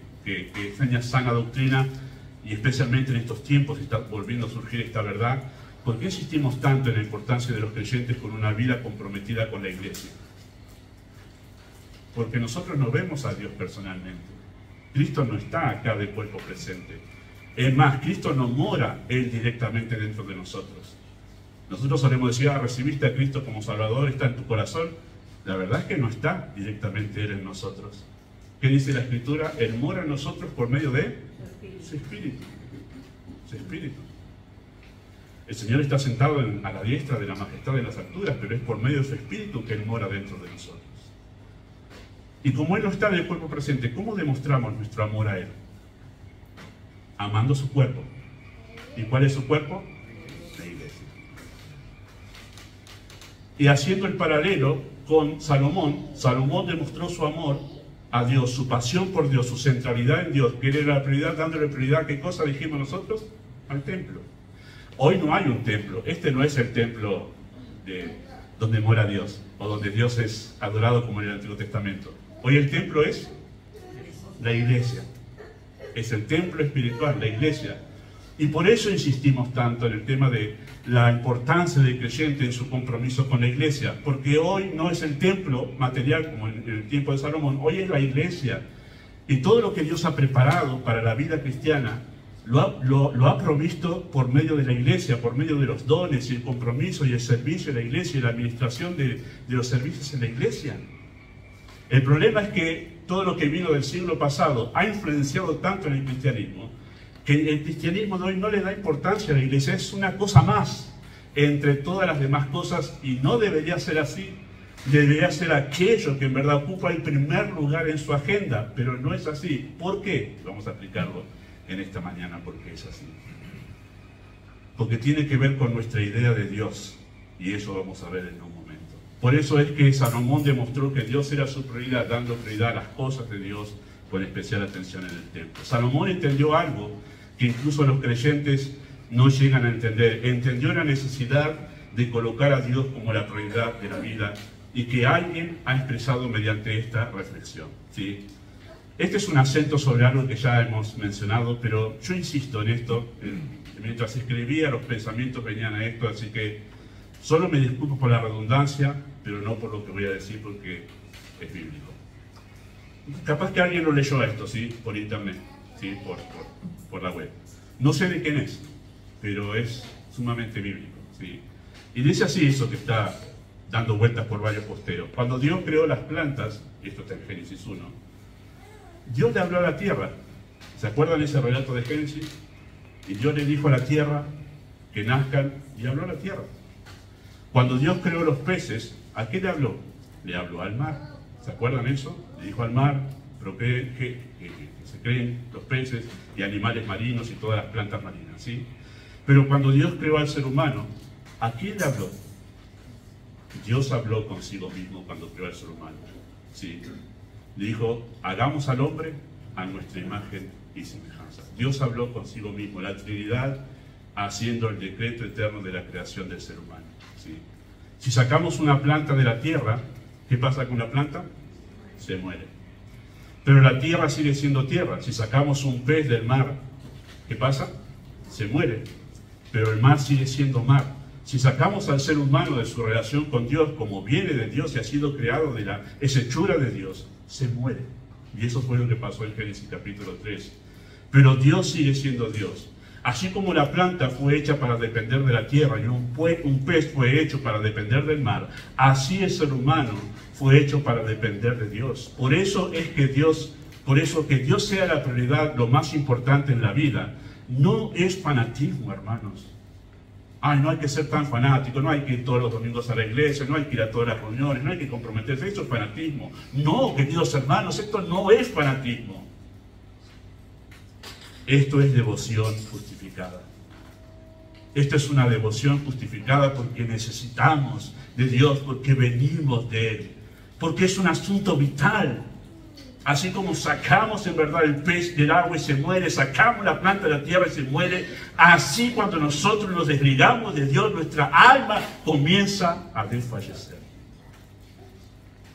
enseña sana doctrina, y especialmente en estos tiempos está volviendo a surgir esta verdad, por qué insistimos tanto en la importancia de los creyentes con una vida comprometida con la iglesia? Porque nosotros no vemos a Dios personalmente. Cristo no está acá de cuerpo presente. Es más, Cristo no mora Él directamente dentro de nosotros. Nosotros solemos decir, recibiste a Cristo como Salvador, está en tu corazón. La verdad es que no está directamente Él en nosotros. ¿Qué dice la Escritura? Él mora en nosotros por medio de su Espíritu. Su Espíritu. El Señor está sentado a la diestra de la majestad de las alturas, pero es por medio de su Espíritu que Él mora dentro de nosotros. Y como Él no está en el cuerpo presente, ¿cómo demostramos nuestro amor a Él? Amando su cuerpo. ¿Y cuál es su cuerpo? La iglesia. Y haciendo el paralelo con Salomón, Salomón demostró su amor a Dios, su pasión por Dios, su centralidad en Dios, que era la prioridad, dándole prioridad, ¿qué cosa dijimos nosotros? Al templo. Hoy no hay un templo. Este no es el templo donde mora Dios, o donde Dios es adorado como en el Antiguo Testamento. Hoy el templo es la iglesia. Es el templo espiritual, la iglesia. Y por eso insistimos tanto en el tema de la importancia del creyente en su compromiso con la iglesia. Porque hoy no es el templo material como en el tiempo de Salomón. Hoy es la iglesia. Y todo lo que Dios ha preparado para la vida cristiana lo ha provisto por medio de la iglesia, por medio de los dones y el compromiso y el servicio de la iglesia y la administración de los servicios en la iglesia. El problema es que todo lo que vino del siglo pasado ha influenciado tanto en el cristianismo, que el cristianismo de hoy no le da importancia a la iglesia, es una cosa más entre todas las demás cosas, y no debería ser así. Debería ser aquello que en verdad ocupa el primer lugar en su agenda, pero no es así. ¿Por qué? Vamos a explicarlo en esta mañana por qué es así. Porque tiene que ver con nuestra idea de Dios, y eso vamos a ver en un momento. Por eso es que Salomón demostró que Dios era su prioridad, dando prioridad a las cosas de Dios con especial atención en el templo. Salomón entendió algo que incluso los creyentes no llegan a entender. Entendió la necesidad de colocar a Dios como la prioridad de la vida, y que alguien ha expresado mediante esta reflexión, ¿sí? Este es un acento sobre algo que ya hemos mencionado, pero yo insisto en esto. Mientras escribía, los pensamientos venían a esto, así que solo me disculpo por la redundancia, pero no por lo que voy a decir, porque es bíblico. Capaz que alguien lo leyó esto, ¿sí? Por internet, ¿sí? Por la web. No sé de quién es, pero es sumamente bíblico, ¿sí? Y dice así eso que está dando vueltas por varios posteros. Cuando Dios creó las plantas, y esto está en Génesis 1, Dios le habló a la tierra. ¿Se acuerdan ese relato de Génesis? Y Dios le dijo a la tierra que nazcan, y habló a la tierra. Cuando Dios creó los peces, ¿a qué le habló? Le habló al mar. ¿Se acuerdan eso? Le dijo al mar, pero que se creen los peces y animales marinos y todas las plantas marinas, ¿sí? Pero cuando Dios creó al ser humano, ¿a quién le habló? Dios habló consigo mismo cuando creó al ser humano, ¿sí? Le dijo, hagamos al hombre a nuestra imagen y semejanza. Dios habló consigo mismo, la Trinidad haciendo el decreto eterno de la creación del ser humano, ¿sí? Si sacamos una planta de la tierra, ¿qué pasa con la planta? Se muere. Pero la tierra sigue siendo tierra. Si sacamos un pez del mar, ¿qué pasa? Se muere. Pero el mar sigue siendo mar. Si sacamos al ser humano de su relación con Dios, como viene de Dios y ha sido creado de la hechura de Dios, se muere. Y eso fue lo que pasó en Génesis capítulo 3. Pero Dios sigue siendo Dios. Así como la planta fue hecha para depender de la tierra y un pez fue hecho para depender del mar, así el ser humano fue hecho para depender de Dios. Por eso que Dios sea la prioridad, lo más importante en la vida, no es fanatismo, hermanos. Ay, no hay que ser tan fanático, no hay que ir todos los domingos a la iglesia, no hay que ir a todas las reuniones, no hay que comprometerse. Eso es fanatismo. No, queridos hermanos, esto no es fanatismo. Esto es devoción justificada. Esto es una devoción justificada porque necesitamos de Dios, porque venimos de Él, porque es un asunto vital. Así como sacamos en verdad el pez del agua y se muere, sacamos la planta de la tierra y se muere, así cuando nosotros nos desligamos de Dios, nuestra alma comienza a desfallecer.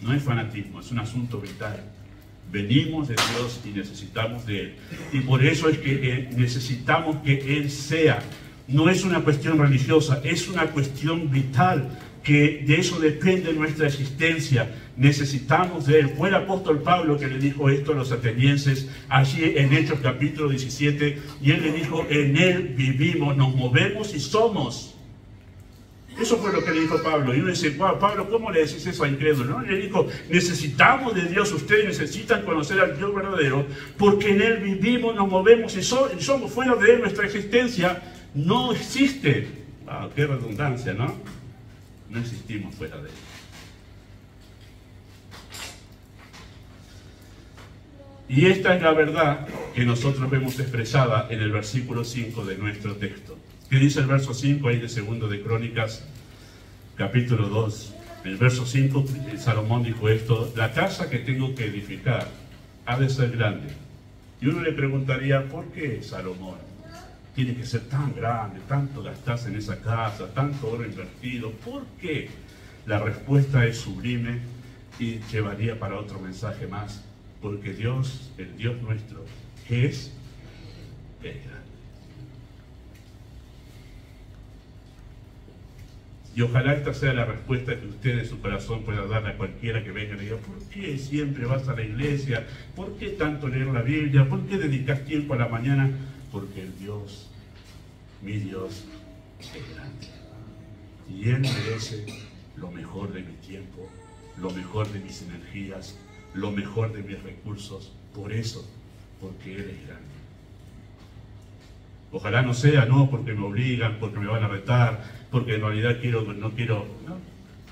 No es fanatismo, es un asunto vital. Venimos de Dios y necesitamos de Él. Y por eso es que necesitamos que Él sea. No es una cuestión religiosa, es una cuestión vital, que de eso depende nuestra existencia. Necesitamos de Él. Fue el apóstol Pablo que le dijo esto a los atenienses, allí en Hechos capítulo 17, y él le dijo, en Él vivimos, nos movemos y somos. Eso fue lo que le dijo Pablo. Y uno dice, wow, Pablo, ¿cómo le decís eso a incrédulo? No, le dijo, necesitamos de Dios, ustedes necesitan conocer al Dios verdadero, porque en Él vivimos, nos movemos y somos. Fuera de Él nuestra existencia no existe. Wow, qué redundancia, ¿no? No existimos fuera de Él. Y esta es la verdad que nosotros vemos expresada en el versículo 5 de nuestro texto. ¿Qué dice el verso 5 ahí de 2 de Crónicas, capítulo 2? En el verso 5, Salomón dijo esto: la casa que tengo que edificar ha de ser grande. Y uno le preguntaría, ¿por qué, Salomón? Tiene que ser tan grande, tanto gastarse en esa casa, tanto oro invertido. ¿Por qué? La respuesta es sublime y llevaría para otro mensaje más. Porque Dios, el Dios nuestro, es grande. Y ojalá esta sea la respuesta que usted en su corazón pueda darle a cualquiera que venga y le diga, ¿por qué siempre vas a la iglesia? ¿Por qué tanto leer la Biblia? ¿Por qué dedicas tiempo a la mañana? Porque el Dios, mi Dios, es grande. Y Él merece lo mejor de mi tiempo, lo mejor de mis energías, lo mejor de mis recursos. Por eso, porque Él es grande. Ojalá no sea, no porque me obligan, porque me van a retar, porque en realidad no quiero. No,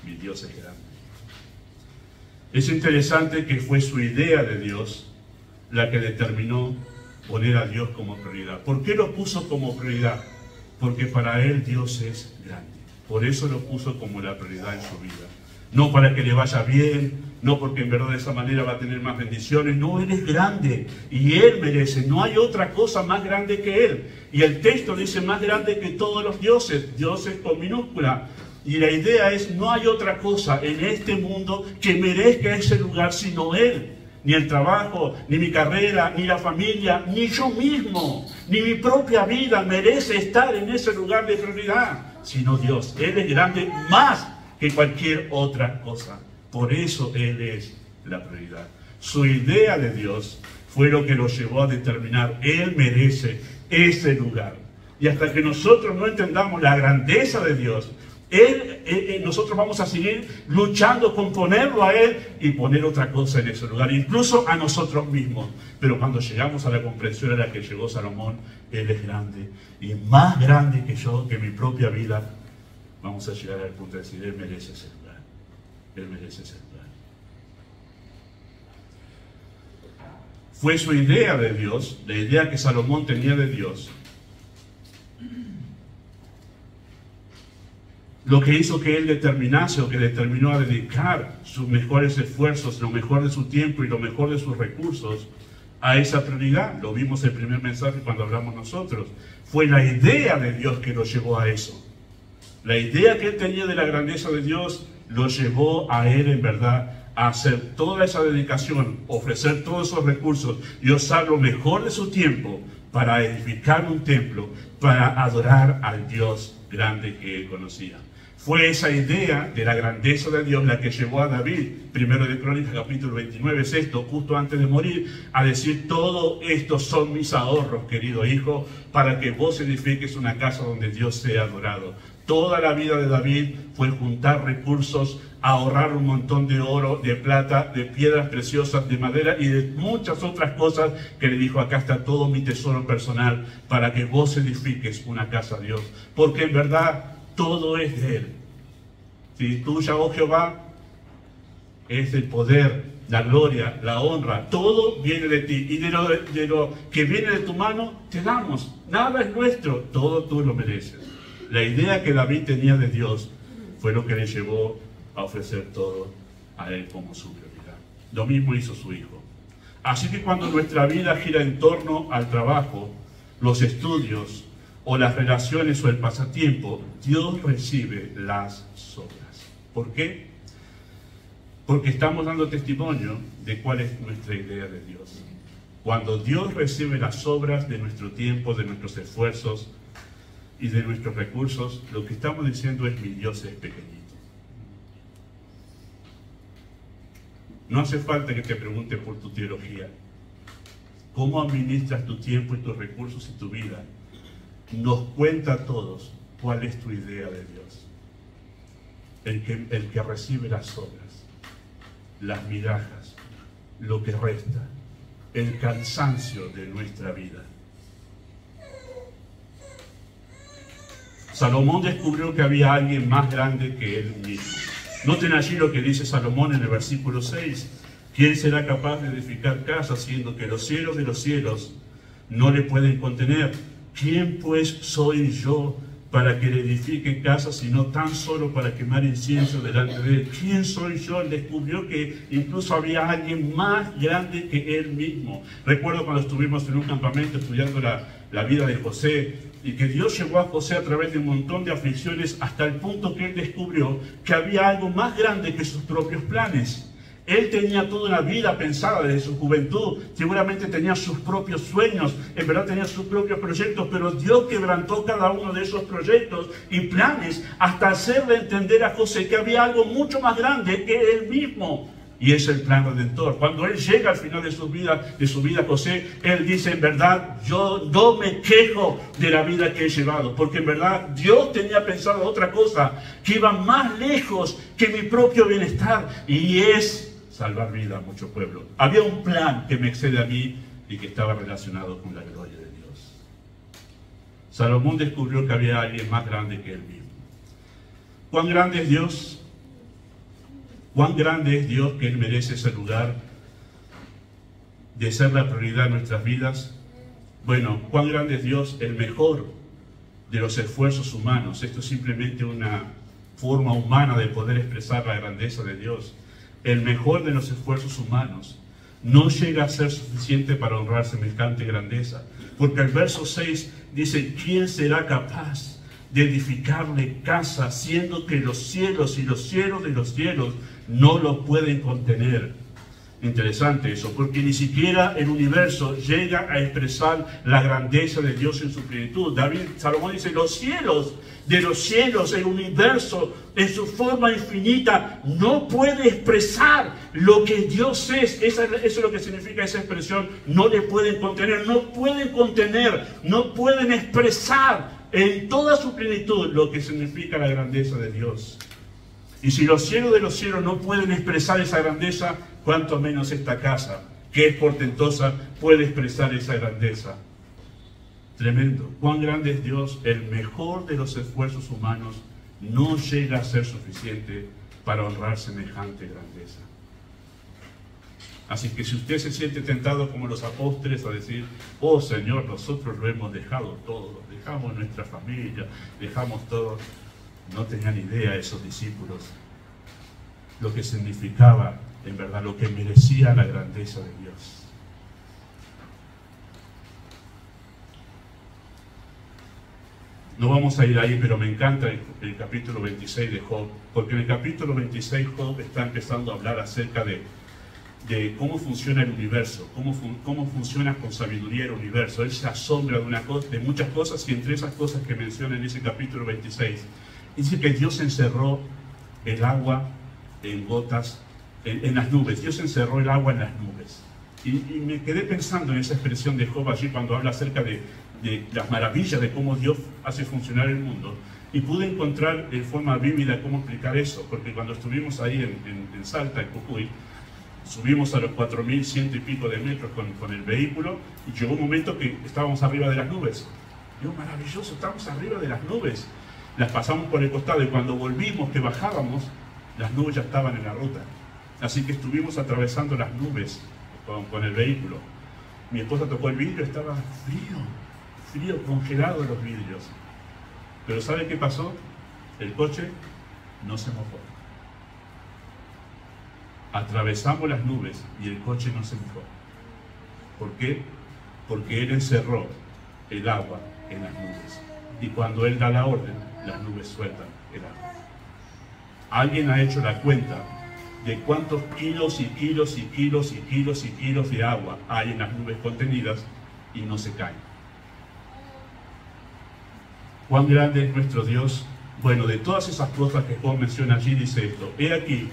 mi Dios es grande. Es interesante que fue su idea de Dios la que determinó poner a Dios como prioridad. ¿Por qué lo puso como prioridad? Porque para Él Dios es grande. Por eso lo puso como la prioridad en su vida. No para que le vaya bien, no porque en verdad de esa manera va a tener más bendiciones. No, Él es grande y Él merece. No hay otra cosa más grande que Él. Y el texto dice más grande que todos los dioses, dioses con minúscula. Y la idea es, no hay otra cosa en este mundo que merezca ese lugar sino Él. Ni el trabajo, ni mi carrera, ni la familia, ni yo mismo, ni mi propia vida merece estar en ese lugar de prioridad, sino Dios. Él es grande más que cualquier otra cosa. Por eso Él es la prioridad. Su idea de Dios fue lo que lo llevó a determinar, Él merece ese lugar. Y hasta que nosotros no entendamos la grandeza de Dios, nosotros vamos a seguir luchando con ponerlo a Él y poner otra cosa en ese lugar, incluso a nosotros mismos. Pero cuando llegamos a la comprensión a la que llegó Salomón, Él es grande y más grande que yo, que mi propia vida, vamos a llegar al punto de decir, Él merece ese lugar. Él merece ese lugar. Fue su idea de Dios, la idea que Salomón tenía de Dios, lo que hizo que él determinase o que determinó a dedicar sus mejores esfuerzos, lo mejor de su tiempo y lo mejor de sus recursos a esa prioridad. Lo vimos en el primer mensaje cuando hablamos nosotros. Fue la idea de Dios que lo llevó a eso. La idea que él tenía de la grandeza de Dios lo llevó a él en verdad a hacer toda esa dedicación, ofrecer todos esos recursos y usar lo mejor de su tiempo para edificar un templo, para adorar al Dios grande que él conocía. Fue esa idea de la grandeza de Dios la que llevó a David, primero de Crónicas capítulo 29, es esto, justo antes de morir, a decir: todo esto son mis ahorros, querido hijo, para que vos edifiques una casa donde Dios sea adorado. Toda la vida de David fue juntar recursos, ahorrar un montón de oro, de plata, de piedras preciosas, de madera y de muchas otras cosas que le dijo: acá está todo mi tesoro personal para que vos edifiques una casa a Dios. Porque en verdad todo es de Él. Si tuya, oh Jehová, es el poder, la gloria, la honra, todo viene de ti. Y de lo que viene de tu mano te damos. Nada es nuestro, todo tú lo mereces. La idea que David tenía de Dios fue lo que le llevó a ofrecer todo a Él como su prioridad. Lo mismo hizo su hijo. Así que cuando nuestra vida gira en torno al trabajo, los estudios, o las relaciones o el pasatiempo, Dios recibe las sobras. ¿Por qué? Porque estamos dando testimonio de cuál es nuestra idea de Dios. Cuando Dios recibe las sobras de nuestro tiempo, de nuestros esfuerzos y de nuestros recursos, lo que estamos diciendo es: mi Dios es pequeñito. No hace falta que te preguntes por tu teología. ¿Cómo administras tu tiempo y tus recursos y tu vida? Nos cuenta a todos cuál es tu idea de Dios. El que recibe las sobras, las migajas, lo que resta, el cansancio de nuestra vida. Salomón descubrió que había alguien más grande que él mismo. Noten allí lo que dice Salomón en el versículo 6. ¿Quién será capaz de edificar casa, siendo que los cielos de los cielos no le pueden contener? ¿Quién pues soy yo para que le edifique casa, sino tan solo para quemar incienso delante de él? ¿Quién soy yo? Él descubrió que incluso había alguien más grande que él mismo. Recuerdo cuando estuvimos en un campamento estudiando la vida de José, y que Dios llevó a José a través de un montón de aflicciones hasta el punto que él descubrió que había algo más grande que sus propios planes. Él tenía toda una vida pensada desde su juventud, seguramente tenía sus propios sueños, en verdad tenía sus propios proyectos, pero Dios quebrantó cada uno de esos proyectos y planes hasta hacerle entender a José que había algo mucho más grande que él mismo. Y es el plan redentor. Cuando él llega al final de su vida, José, él dice: en verdad, yo no me quejo de la vida que he llevado, porque en verdad Dios tenía pensado otra cosa, que iba más lejos que mi propio bienestar, y es salvar vida a mucho pueblo. Había un plan que me excede a mí y que estaba relacionado con la gloria de Dios. Salomón descubrió que había alguien más grande que él mismo. ¿Cuán grande es Dios? ¿Cuán grande es Dios que Él merece ese lugar de ser la prioridad de nuestras vidas? Bueno, ¿cuán grande es Dios? El mejor de los esfuerzos humanos. Esto es simplemente una forma humana de poder expresar la grandeza de Dios. El mejor de los esfuerzos humanos no llega a ser suficiente para honrar semejante grandeza. Porque el verso 6 dice: ¿quién será capaz de edificarle casa, siendo que los cielos y los cielos de los cielos no lo pueden contener? Interesante eso, porque ni siquiera el universo llega a expresar la grandeza de Dios en su plenitud. Salomón dice: los cielos de los cielos, el universo en su forma infinita no puede expresar lo que Dios es. Eso es lo que significa esa expresión: no le pueden contener, no pueden contener, no pueden expresar en toda su plenitud lo que significa la grandeza de Dios. Y si los cielos de los cielos no pueden expresar esa grandeza, cuánto menos esta casa, que es portentosa, puede expresar esa grandeza. Tremendo. Cuán grande es Dios. El mejor de los esfuerzos humanos no llega a ser suficiente para honrar semejante grandeza. Así que si usted se siente tentado como los apóstoles a decir: oh Señor, nosotros lo hemos dejado todo, dejamos nuestra familia, dejamos todo. No tenían idea esos discípulos lo que significaba, en verdad, lo que merecía la grandeza de Dios. No vamos a ir ahí, pero me encanta el capítulo 26 de Job, porque en el capítulo 26 Job está empezando a hablar acerca de de cómo funciona el universo, cómo funciona con sabiduría el universo. Él se asombra de muchas cosas, y entre esas cosas que menciona en ese capítulo 26, dice que Dios encerró el agua en gotas, en las nubes. Dios encerró el agua en las nubes. Y me quedé pensando en esa expresión de Job allí cuando habla acerca de las maravillas de cómo Dios hace funcionar el mundo. Y pude encontrar en forma vívida cómo explicar eso, porque cuando estuvimos ahí en Salta, en Jujuy, subimos a los 4.100 y pico de metros con el vehículo, y llegó un momento que estábamos arriba de las nubes. Digo, maravilloso, estamos arriba de las nubes. Las pasamos por el costado, y cuando volvimos, que bajábamos, las nubes ya estaban en la ruta. Así que estuvimos atravesando las nubes con el vehículo. Mi esposa tocó el vidrio, estaba frío, congelado los vidrios. Pero ¿sabe qué pasó? El coche no se mojó. Atravesamos las nubes y el coche no se mojó. ¿Por qué? Porque Él encerró el agua en las nubes. Y cuando Él da la orden, las nubes sueltan el agua. Alguien ha hecho la cuenta de cuántos kilos y kilos y kilos y kilos y kilos de agua hay en las nubes contenidas y no se caen. ¿Cuán grande es nuestro Dios? Bueno, de todas esas cosas que Job menciona allí, dice esto: he aquí,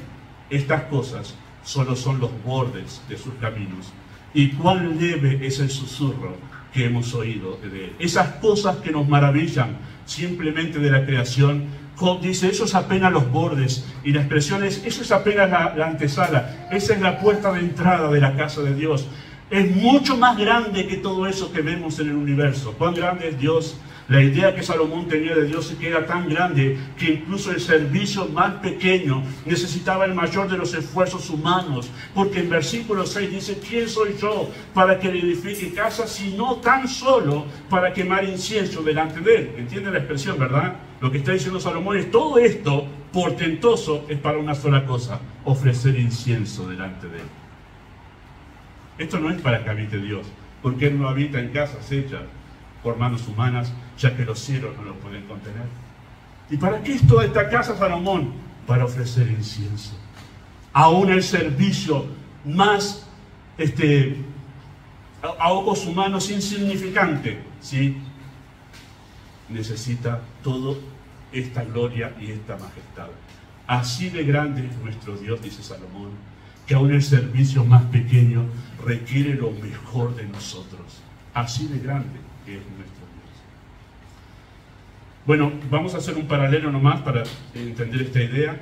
estas cosas solo son los bordes de sus caminos, y cuán leve es el susurro que hemos oído de Él. Esas cosas que nos maravillan simplemente de la creación, Job dice, eso es apenas los bordes, y la expresión es, eso es apenas la antesala, esa es la puerta de entrada de la casa de Dios. Es mucho más grande que todo eso que vemos en el universo. ¿Cuán grande es Dios? La idea que Salomón tenía de Dios es que era tan grande que incluso el servicio más pequeño necesitaba el mayor de los esfuerzos humanos, porque en versículo 6 dice, ¿quién soy yo para que le edifique casa, sino tan solo para quemar incienso delante de Él? ¿Entiende la expresión, verdad? Lo que está diciendo Salomón es, todo esto portentoso es para una sola cosa: ofrecer incienso delante de Él. Esto no es para que habite Dios, porque Él no habita en casas hechas por manos humanas, ya que los cielos no lo pueden contener. ¿Y para qué es toda esta casa, Salomón? Para ofrecer incienso. Aún el servicio más, a ojos humanos insignificante, ¿sí?, necesita toda esta gloria y esta majestad. Así de grande es nuestro Dios, dice Salomón, que aún el servicio más pequeño requiere lo mejor de nosotros. Así de grande es nuestro Dios. Bueno, vamos a hacer un paralelo nomás para entender esta idea.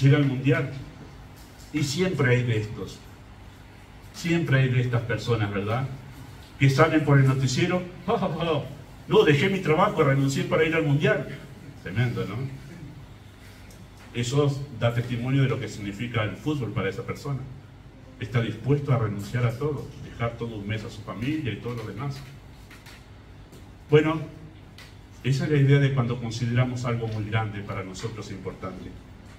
Llega el Mundial y siempre hay de estos, siempre hay de estas personas, ¿verdad?, que salen por el noticiero, no, dejé mi trabajo, renuncié para ir al Mundial. Tremendo, ¿no? Eso da testimonio de lo que significa el fútbol para esa persona. Está dispuesto a renunciar a todo, dejar todo un mes a su familia y todo lo demás. Bueno, esa es la idea de cuando consideramos algo muy grande para nosotros importante.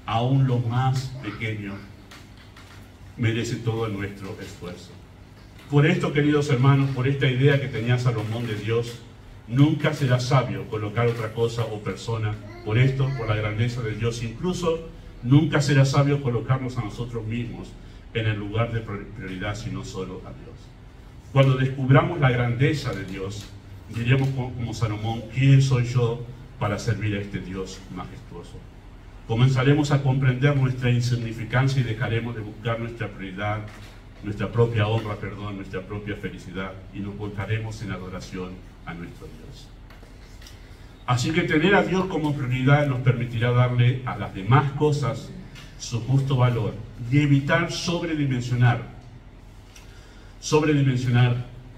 Aún lo más pequeño merece todo nuestro esfuerzo. Por esto, queridos hermanos, por esta idea que tenía Salomón de Dios, nunca será sabio colocar otra cosa o persona. Por esto, por la grandeza de Dios, incluso nunca será sabio colocarnos a nosotros mismos en el lugar de prioridad, sino solo a Dios. Cuando descubramos la grandeza de Dios, diríamos como Salomón, ¿quién soy yo para servir a este Dios majestuoso? Comenzaremos a comprender nuestra insignificancia y dejaremos de buscar nuestra prioridad, nuestra propia honra, nuestra propia felicidad, y nos volcaremos en adoración a nuestro Dios. Así que tener a Dios como prioridad nos permitirá darle a las demás cosas su justo valor y evitar sobredimensionar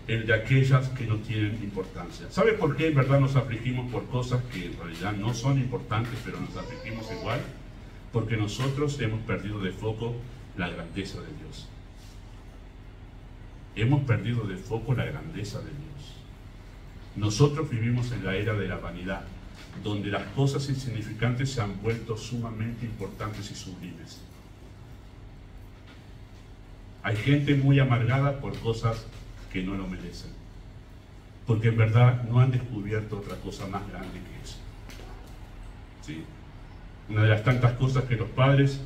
el de aquellas que no tienen importancia. ¿Sabe por qué en verdad nos afligimos por cosas que en realidad no son importantes, pero nos afligimos igual? Porque nosotros hemos perdido de foco la grandeza de Dios. Hemos perdido de foco la grandeza de Dios. Nosotros vivimos en la era de la vanidad, donde las cosas insignificantes se han vuelto sumamente importantes y sublimes. Hay gente muy amargada por cosas que no lo merecen, porque en verdad no han descubierto otra cosa más grande que eso. ¿Sí? Una de las tantas cosas que los padres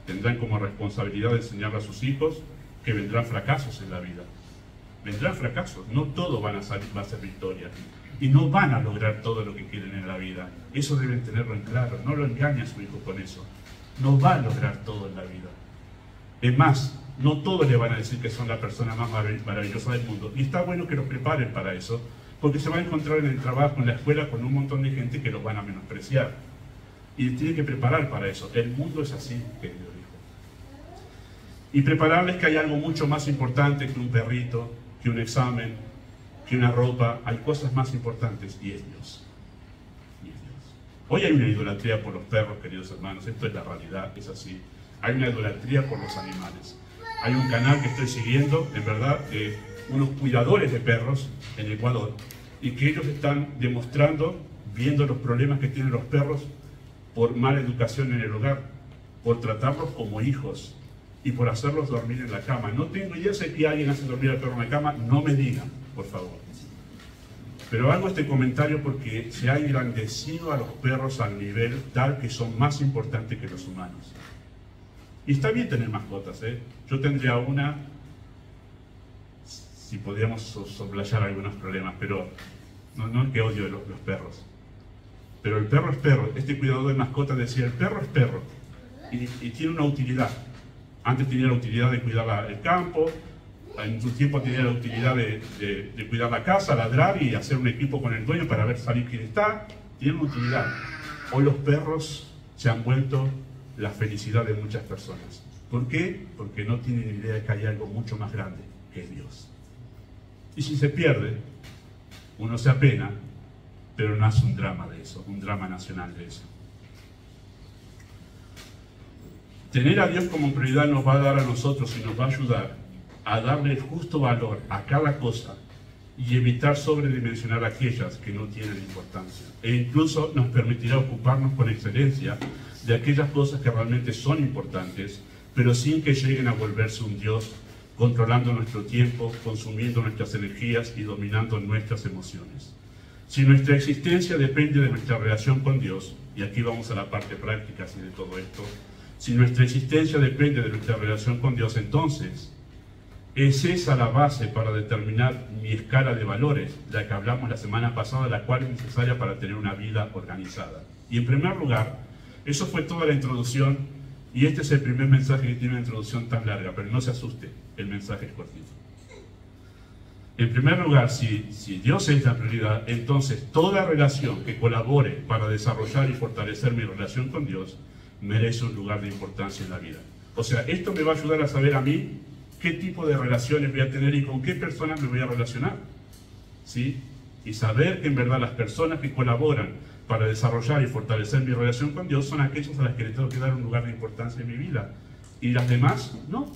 tendrán como responsabilidad de enseñarle a sus hijos, que vendrán fracasos en la vida. Vendrán fracasos, no todo va a ser victoria. Y no van a lograr todo lo que quieren en la vida. Eso deben tenerlo en claro. No lo engañe a su hijo con eso. No va a lograr todo en la vida. Es más, no todos le van a decir que son la persona más maravillosa del mundo. Y está bueno que los preparen para eso, porque se va a encontrar en el trabajo, en la escuela, con un montón de gente que los van a menospreciar. Y tiene que preparar para eso. El mundo es así, querido hijo. Y prepararles que hay algo mucho más importante que un perrito, que un examen, que una ropa. Hay cosas más importantes, y es Dios. Y es Dios. Hoy hay una idolatría por los perros, queridos hermanos. Esto es la realidad, es así. Hay una idolatría por los animales. Hay un canal que estoy siguiendo, en verdad, de unos cuidadores de perros en Ecuador, y que ellos están demostrando, viendo los problemas que tienen los perros por mala educación en el hogar, por tratarlos como hijos y por hacerlos dormir en la cama. No tengo idea si que alguien hace dormir al perro en la cama, no me digan, por favor. Pero hago este comentario porque se ha engrandecido a los perros al nivel tal que son más importantes que los humanos. Y está bien tener mascotas, ¿eh? Yo tendría una, si podríamos soslayar algunos problemas, pero no es que odio los perros. Pero el perro es perro. Este cuidador de mascotas decía, el perro es perro y tiene una utilidad. Antes tenía la utilidad de cuidar el campo, en su tiempo tenía la utilidad de cuidar la casa, ladrar y hacer un equipo con el dueño para ver salir quién está. Tiene una utilidad. Hoy los perros se han vuelto la felicidad de muchas personas. ¿Por qué? Porque no tienen idea de que hay algo mucho más grande, que es Dios. Y si se pierde, uno se apena, pero no hace un drama de eso, un drama nacional de eso. Tener a Dios como prioridad nos va a dar a nosotros y nos va a ayudar a darle el justo valor a cada cosa y evitar sobredimensionar aquellas que no tienen importancia. E incluso nos permitirá ocuparnos con excelencia de aquellas cosas que realmente son importantes, pero sin que lleguen a volverse un Dios, controlando nuestro tiempo, consumiendo nuestras energías y dominando nuestras emociones. Si nuestra existencia depende de nuestra relación con Dios, y aquí vamos a la parte práctica así de todo esto, si nuestra existencia depende de nuestra relación con Dios, entonces es esa la base para determinar mi escala de valores, la que hablamos la semana pasada, la cual es necesaria para tener una vida organizada. Y en primer lugar, eso fue toda la introducción, y este es el primer mensaje que tiene una introducción tan larga, pero no se asuste, el mensaje es cortito. En primer lugar, si Dios es la prioridad, entonces toda relación que colabore para desarrollar y fortalecer mi relación con Dios merece un lugar de importancia en la vida. O sea, esto me va a ayudar a saber a mí qué tipo de relaciones voy a tener y con qué personas me voy a relacionar, ¿sí? Y saber que en verdad las personas que colaboran para desarrollar y fortalecer mi relación con Dios son aquellas a las que le tengo que dar un lugar de importancia en mi vida. Y las demás, no.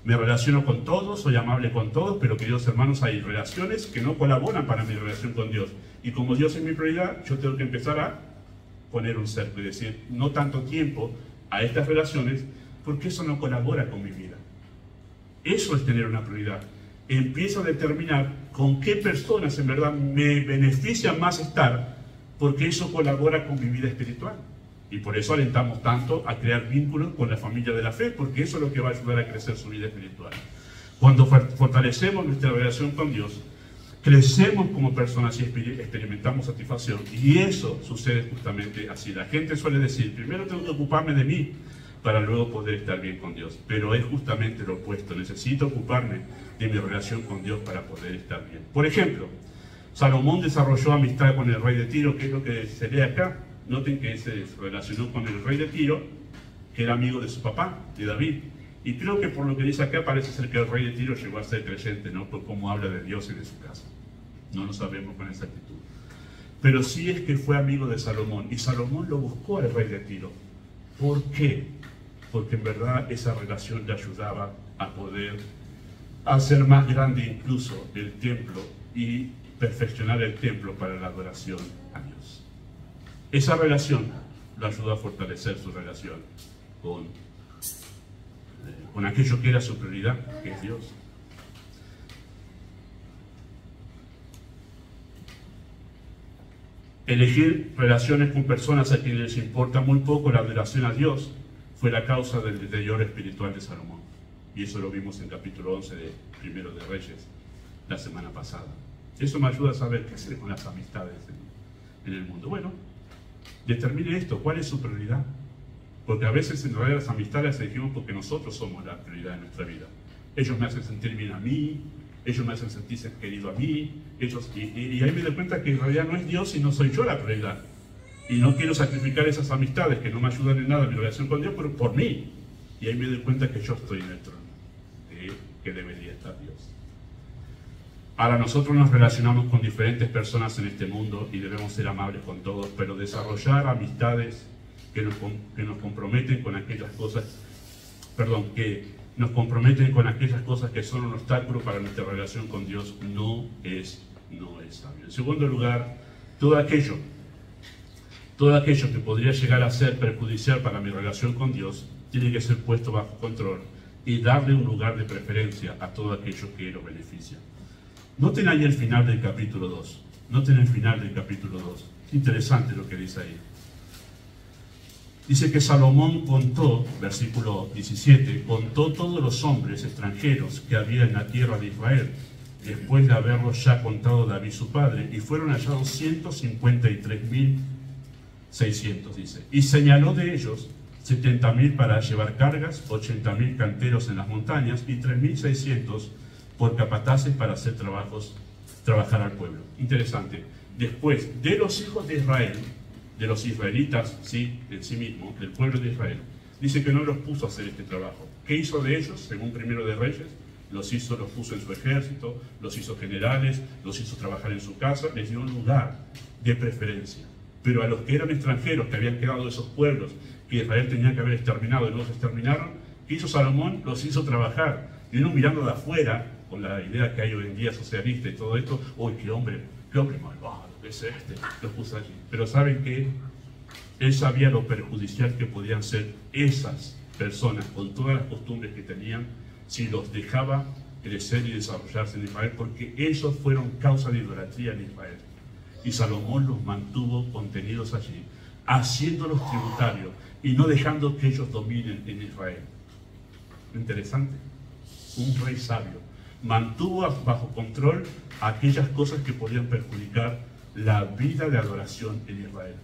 Me relaciono con todos, soy amable con todos, pero queridos hermanos, hay relaciones que no colaboran para mi relación con Dios. Y como Dios es mi prioridad, yo tengo que empezar a poner un cerco y decir, no tanto tiempo a estas relaciones, porque eso no colabora con mi vida. Eso es tener una prioridad. Empiezo a determinar con qué personas en verdad me beneficia más estar, porque eso colabora con mi vida espiritual. Y por eso alentamos tanto a crear vínculos con la familia de la fe, porque eso es lo que va a ayudar a crecer su vida espiritual. Cuando fortalecemos nuestra relación con Dios, crecemos como personas y experimentamos satisfacción. Y eso sucede justamente así. La gente suele decir, primero tengo que ocuparme de mí para luego poder estar bien con Dios. Pero es justamente lo opuesto. Necesito ocuparme de mi relación con Dios para poder estar bien. Por ejemplo, Salomón desarrolló amistad con el rey de Tiro, que es lo que se lee acá. Noten que se relacionó con el rey de Tiro, que era amigo de su papá, de David. Y creo que por lo que dice acá parece ser que el rey de Tiro llegó a ser creyente, ¿no? Por cómo habla de Dios y de su casa. No lo sabemos con exactitud. Pero sí es que fue amigo de Salomón. Y Salomón lo buscó al rey de Tiro. ¿Por qué? Porque en verdad esa relación le ayudaba a poder hacer más grande incluso el templo y perfeccionar el templo para la adoración a Dios. Esa relación lo ayudó a fortalecer su relación con aquello que era su prioridad, que es Dios. Elegir relaciones con personas a quienes les importa muy poco la adoración a Dios fue la causa del deterioro espiritual de Salomón. Y eso lo vimos en capítulo 11 de Primero de Reyes, la semana pasada. Eso me ayuda a saber qué hacer con las amistades en el mundo. Bueno, determine esto, ¿cuál es su prioridad? Porque a veces en realidad las amistades las elegimos porque nosotros somos la prioridad de nuestra vida. Ellos me hacen sentir bien a mí, ellos me hacen sentirse querido a mí, y ahí me doy cuenta que en realidad no es Dios, sino soy yo la prioridad. Y no quiero sacrificar esas amistades que no me ayudan en nada en mi relación con Dios, pero por mí. Y ahí me doy cuenta que yo estoy en el trono, que debería estar Dios. Ahora, nosotros nos relacionamos con diferentes personas en este mundo y debemos ser amables con todos, pero desarrollar amistades que nos comprometen con aquellas cosas, que nos comprometen con aquellas cosas que son un obstáculo para nuestra relación con Dios, no es sabio. En segundo lugar, todo aquello que podría llegar a ser perjudicial para mi relación con Dios tiene que ser puesto bajo control y darle un lugar de preferencia a todo aquello que lo beneficia. Noten ahí el final del capítulo 2. Noten el final del capítulo 2. Interesante lo que dice ahí. Dice que Salomón contó, versículo 17, contó todos los hombres extranjeros que había en la tierra de Israel, después de haberlos ya contado David su padre, y fueron hallados 153.600, dice. Y señaló de ellos 70.000 para llevar cargas, 80.000 canteros en las montañas y 3.600 por capataces para hacer trabajar al pueblo. Interesante. Después de los hijos de Israel, de los israelitas, sí, en sí mismo, del pueblo de Israel, dice que no los puso a hacer este trabajo. ¿Qué hizo de ellos? Según Primero de Reyes, los puso en su ejército, los hizo generales, los hizo trabajar en su casa, les dio un lugar de preferencia. Pero a los que eran extranjeros, que habían quedado de esos pueblos, que Israel tenía que haber exterminado y no los exterminaron, ¿qué hizo Salomón? Los hizo trabajar. Y uno mirando de afuera, con la idea que hay hoy en día socialista y todo esto, ¡uy, qué hombre malvado! ¿Qué es este? Los puso allí. Pero ¿saben qué? Él sabía lo perjudicial que podían ser esas personas con todas las costumbres que tenían si los dejaba crecer y desarrollarse en Israel, porque ellos fueron causa de idolatría en Israel. Y Salomón los mantuvo contenidos allí, haciéndolos tributarios y no dejando que ellos dominen en Israel. Interesante. Un rey sabio mantuvo bajo control aquellas cosas que podían perjudicar la vida de adoración en Israel.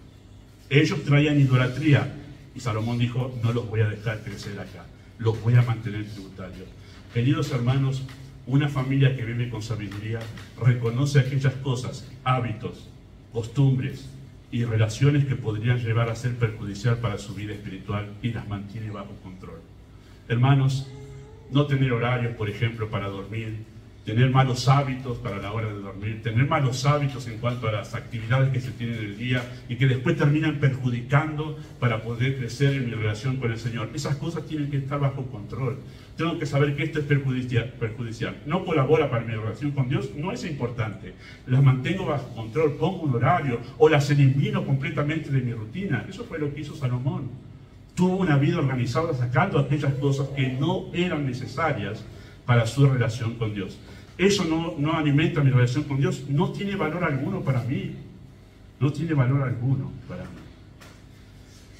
Ellos traían idolatría y Salomón dijo, no los voy a dejar crecer acá, los voy a mantener tributarios. Queridos hermanos, una familia que vive con sabiduría reconoce aquellas cosas, hábitos, costumbres y relaciones que podrían llevar a ser perjudicial para su vida espiritual y las mantiene bajo control. Hermanos, no tener horarios, por ejemplo, para dormir, tener malos hábitos para la hora de dormir, tener malos hábitos en cuanto a las actividades que se tienen en el día y que después terminan perjudicando para poder crecer en mi relación con el Señor. Esas cosas tienen que estar bajo control. Tengo que saber que esto es perjudicial. No colabora para mi relación con Dios, no es importante. Las mantengo bajo control, pongo un horario o las elimino completamente de mi rutina. Eso fue lo que hizo Salomón. Tuvo una vida organizada sacando aquellas cosas que no eran necesarias para su relación con Dios. Eso no alimenta mi relación con Dios, no tiene valor alguno para mí. No tiene valor alguno para mí.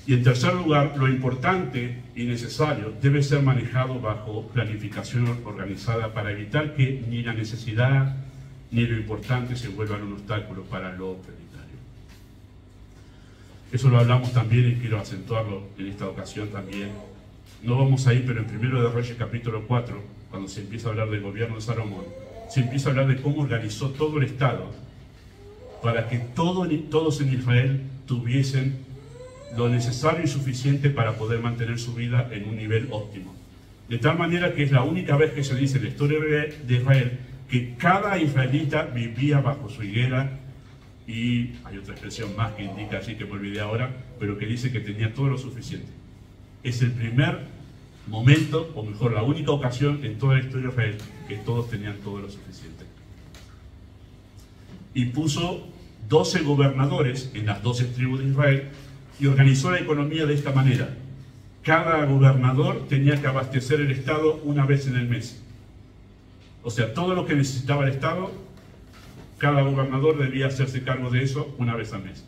Y en tercer lugar, lo importante y necesario debe ser manejado bajo planificación organizada para evitar que ni la necesidad ni lo importante se vuelvan un obstáculo para lo prioritario. Eso lo hablamos también y quiero acentuarlo en esta ocasión también. No vamos ahí, pero en Primero de Reyes capítulo 4, cuando se empieza a hablar del gobierno de Salomón, se empieza a hablar de cómo organizó todo el Estado para que todos en Israel tuviesen lo necesario y suficiente para poder mantener su vida en un nivel óptimo. De tal manera que es la única vez que se dice en la historia de Israel que cada israelita vivía bajo su higuera, y hay otra expresión más que indica allí que me olvidé ahora, pero que dice que tenía todo lo suficiente. Es el primer momento, o mejor, la única ocasión en toda la historia de Israel que todos tenían todo lo suficiente. Y puso 12 gobernadores en las 12 tribus de Israel y organizó la economía de esta manera. Cada gobernador tenía que abastecer el Estado una vez en el mes. O sea, todo lo que necesitaba el Estado, cada gobernador debía hacerse cargo de eso una vez al mes.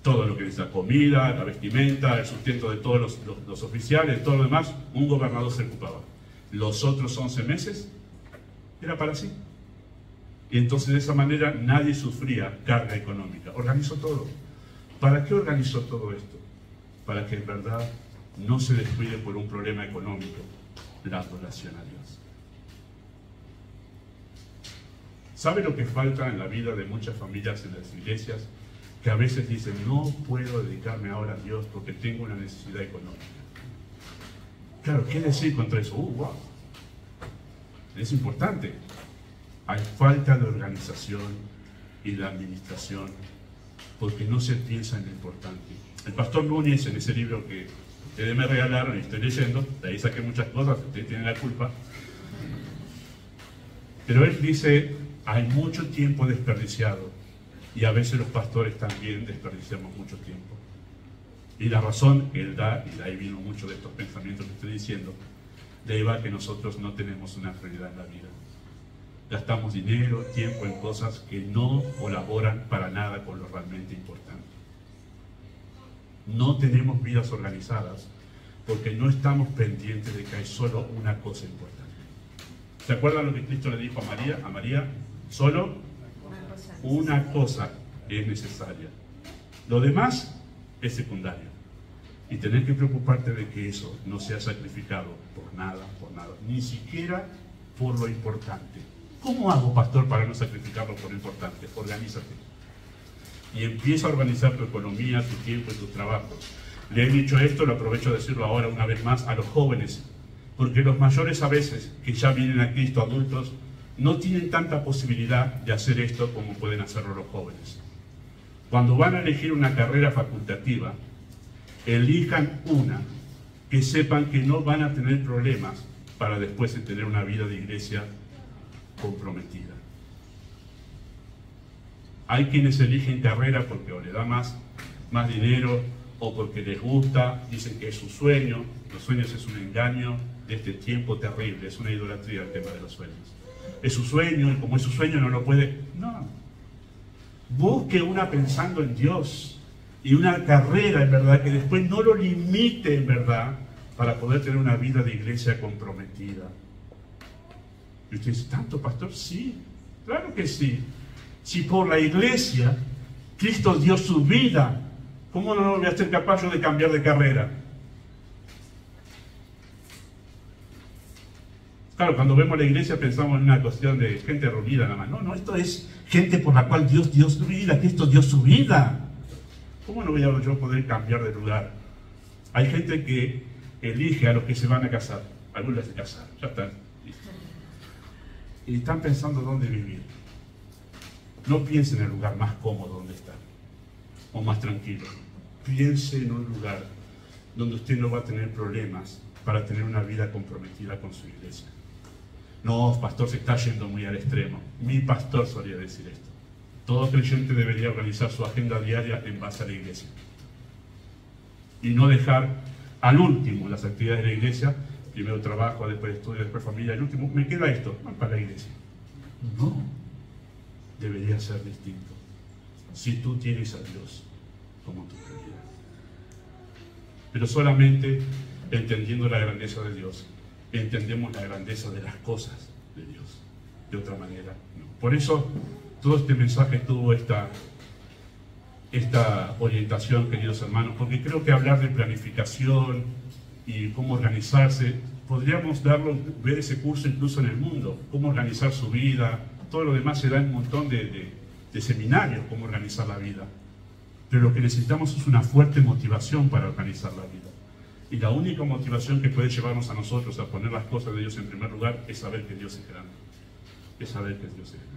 Todo lo que necesita, comida, la vestimenta, el sustento de todos los oficiales, todo lo demás, un gobernador se ocupaba. los otros 11 meses era para sí. Y entonces de esa manera nadie sufría carga económica. Organizó todo. ¿Para qué organizó todo esto? Para que en verdad no se descuide por un problema económico la adoración a Dios. ¿Sabe lo que falta en la vida de muchas familias en las iglesias? Que a veces dicen, no puedo dedicarme ahora a Dios porque tengo una necesidad económica. Claro, ¿qué decir contra eso? Wow. Es importante. Hay falta de organización y de administración porque no se piensa en lo importante. El pastor Núñez, en ese libro que ustedes me regalaron y estoy leyendo, de ahí saqué muchas cosas, ustedes tienen la culpa, pero él dice, hay mucho tiempo desperdiciado y a veces los pastores también desperdiciamos mucho tiempo. Y la razón que él da, y de ahí vino mucho de estos pensamientos que estoy diciendo, deriva que nosotros no tenemos una prioridad en la vida. Gastamos dinero, tiempo en cosas que no colaboran para nada con lo realmente importante. No tenemos vidas organizadas porque no estamos pendientes de que hay solo una cosa importante. ¿Se acuerdan lo que Cristo le dijo a María? A María, solo una cosa es necesaria. Lo demás es secundario. Y tener que preocuparte de que eso no sea sacrificado por nada, ni siquiera por lo importante. ¿Cómo hago, pastor, para no sacrificarlo por lo importante? Organízate. Y empieza a organizar tu economía, tu tiempo y tus trabajos. Le he dicho esto, lo aprovecho de decirlo ahora una vez más a los jóvenes, porque los mayores a veces, que ya vienen a Cristo, adultos, no tienen tanta posibilidad de hacer esto como pueden hacerlo los jóvenes. Cuando van a elegir una carrera facultativa, elijan una que sepan que no van a tener problemas para después de tener una vida de iglesia comprometida. Hay quienes eligen carrera porque o le da más dinero o porque les gusta, dicen que es su sueño. Los sueños es un engaño de este tiempo terrible, es una idolatría el tema de los sueños. Es su sueño y como es su sueño no lo puede. No. Busque una pensando en Dios y una carrera en verdad que después no lo limite en verdad para poder tener una vida de iglesia comprometida. Y usted dice, ¿tanto, pastor? Sí, claro que sí. Si por la iglesia Cristo dio su vida, ¿cómo no voy a ser capaz yo de cambiar de carrera? Claro, cuando vemos la iglesia pensamos en una cuestión de gente reunida nada más. No, esto es gente por la cual Dios dio su vida, Cristo dio su vida. ¿Cómo no voy a yo poder cambiar de lugar? Hay gente que elige a los que se van a casar. Algunos se casan, ya están. Y están pensando dónde vivir. No piensen en el lugar más cómodo donde están, o más tranquilo. Piense en un lugar donde usted no va a tener problemas para tener una vida comprometida con su iglesia. No, pastor, se está yendo muy al extremo. Mi pastor solía decir esto. Todo creyente debería organizar su agenda diaria en base a la iglesia. Y no dejar al último las actividades de la iglesia. Primero trabajo, después estudio, después familia. El último, me queda esto, para la iglesia. No, debería ser distinto. Si tú tienes a Dios como tu prioridad. Pero solamente entendiendo la grandeza de Dios, entendemos la grandeza de las cosas de Dios. De otra manera, no. Por eso, todo este mensaje tuvo esta orientación, queridos hermanos, porque creo que hablar de planificación y cómo organizarse, podríamos ver ese curso incluso en el mundo, cómo organizar su vida, todo lo demás se da en un montón de seminarios, cómo organizar la vida. Pero lo que necesitamos es una fuerte motivación para organizar la vida. Y la única motivación que puede llevarnos a nosotros a poner las cosas de Dios en primer lugar es saber que Dios es grande. Es saber que Dios es grande.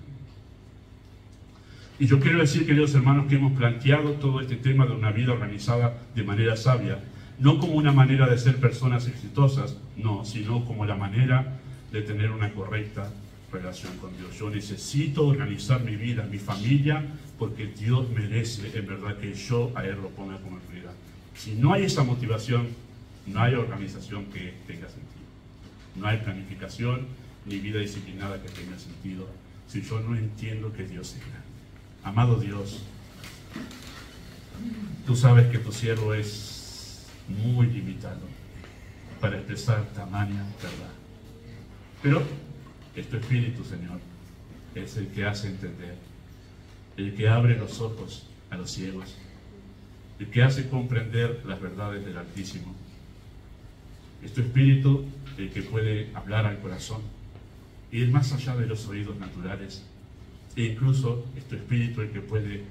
Y yo quiero decir, queridos hermanos, que hemos planteado todo este tema de una vida organizada de manera sabia, no como una manera de ser personas exitosas, no, sino como la manera de tener una correcta relación con Dios. Yo necesito organizar mi vida, mi familia, porque Dios merece en verdad que yo a Él lo ponga como prioridad. Si no hay esa motivación, no hay organización que tenga sentido. No hay planificación ni vida disciplinada que tenga sentido si yo no entiendo que Dios es grande. Amado Dios, tú sabes que tu siervo es muy limitado para expresar tamaña verdad. Pero es tu Espíritu, Señor, es el que hace entender, el que abre los ojos a los ciegos, el que hace comprender las verdades del Altísimo. Es tu Espíritu el que puede hablar al corazón, ir más allá de los oídos naturales, e incluso es tu Espíritu el que puede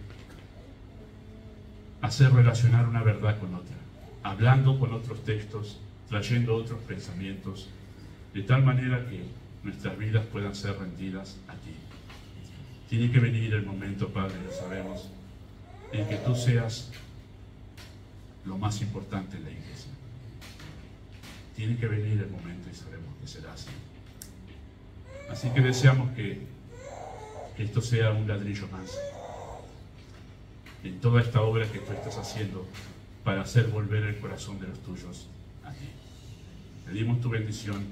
hacer relacionar una verdad con otra, hablando con otros textos, trayendo otros pensamientos, de tal manera que nuestras vidas puedan ser rendidas a ti. Tiene que venir el momento, Padre, lo sabemos, en que tú seas lo más importante en la iglesia. Tiene que venir el momento y sabemos que será así. Así que deseamos que esto sea un ladrillo más en toda esta obra que tú estás haciendo para hacer volver el corazón de los tuyos a ti. Pedimos tu bendición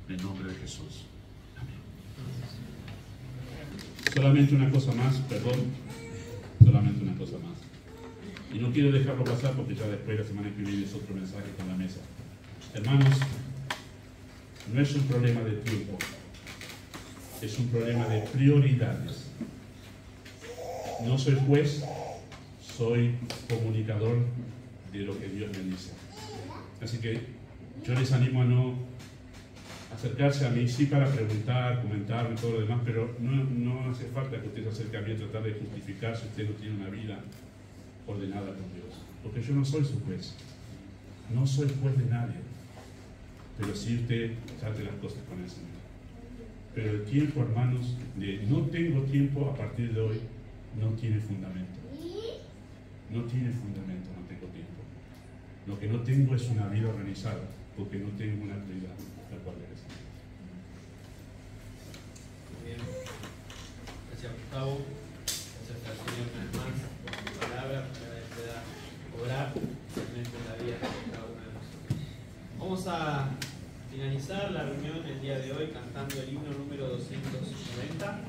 en nombre de Jesús. Amén. Solamente una cosa más, perdón, solamente una cosa más. Y no quiero dejarlo pasar porque ya después la semana que viene es otro mensaje con la mesa. Hermanos, no es un problema de tiempo, es un problema de prioridades. No soy juez, soy comunicador de lo que Dios me dice. Así que yo les animo a no acercarse a mí, sí para preguntar, comentar y todo lo demás, pero no hace falta que usted se acerque a mí a tratar de justificar si usted no tiene una vida ordenada con Dios. Porque yo no soy su juez, no soy juez de nadie, pero sí usted trate las cosas con el Señor. Pero el tiempo, hermanos, de no tengo tiempo a partir de hoy, no tiene fundamento. No tiene fundamento, no tengo tiempo. Lo que no tengo es una vida organizada, porque no tengo una prioridad, la cual es. Muy bien. Gracias, Gustavo. Gracias al Señor una vez más por su palabra, para que pueda obrar realmente en la vida de cada uno de nosotros. Vamos a finalizar la reunión el día de hoy cantando el himno número 290.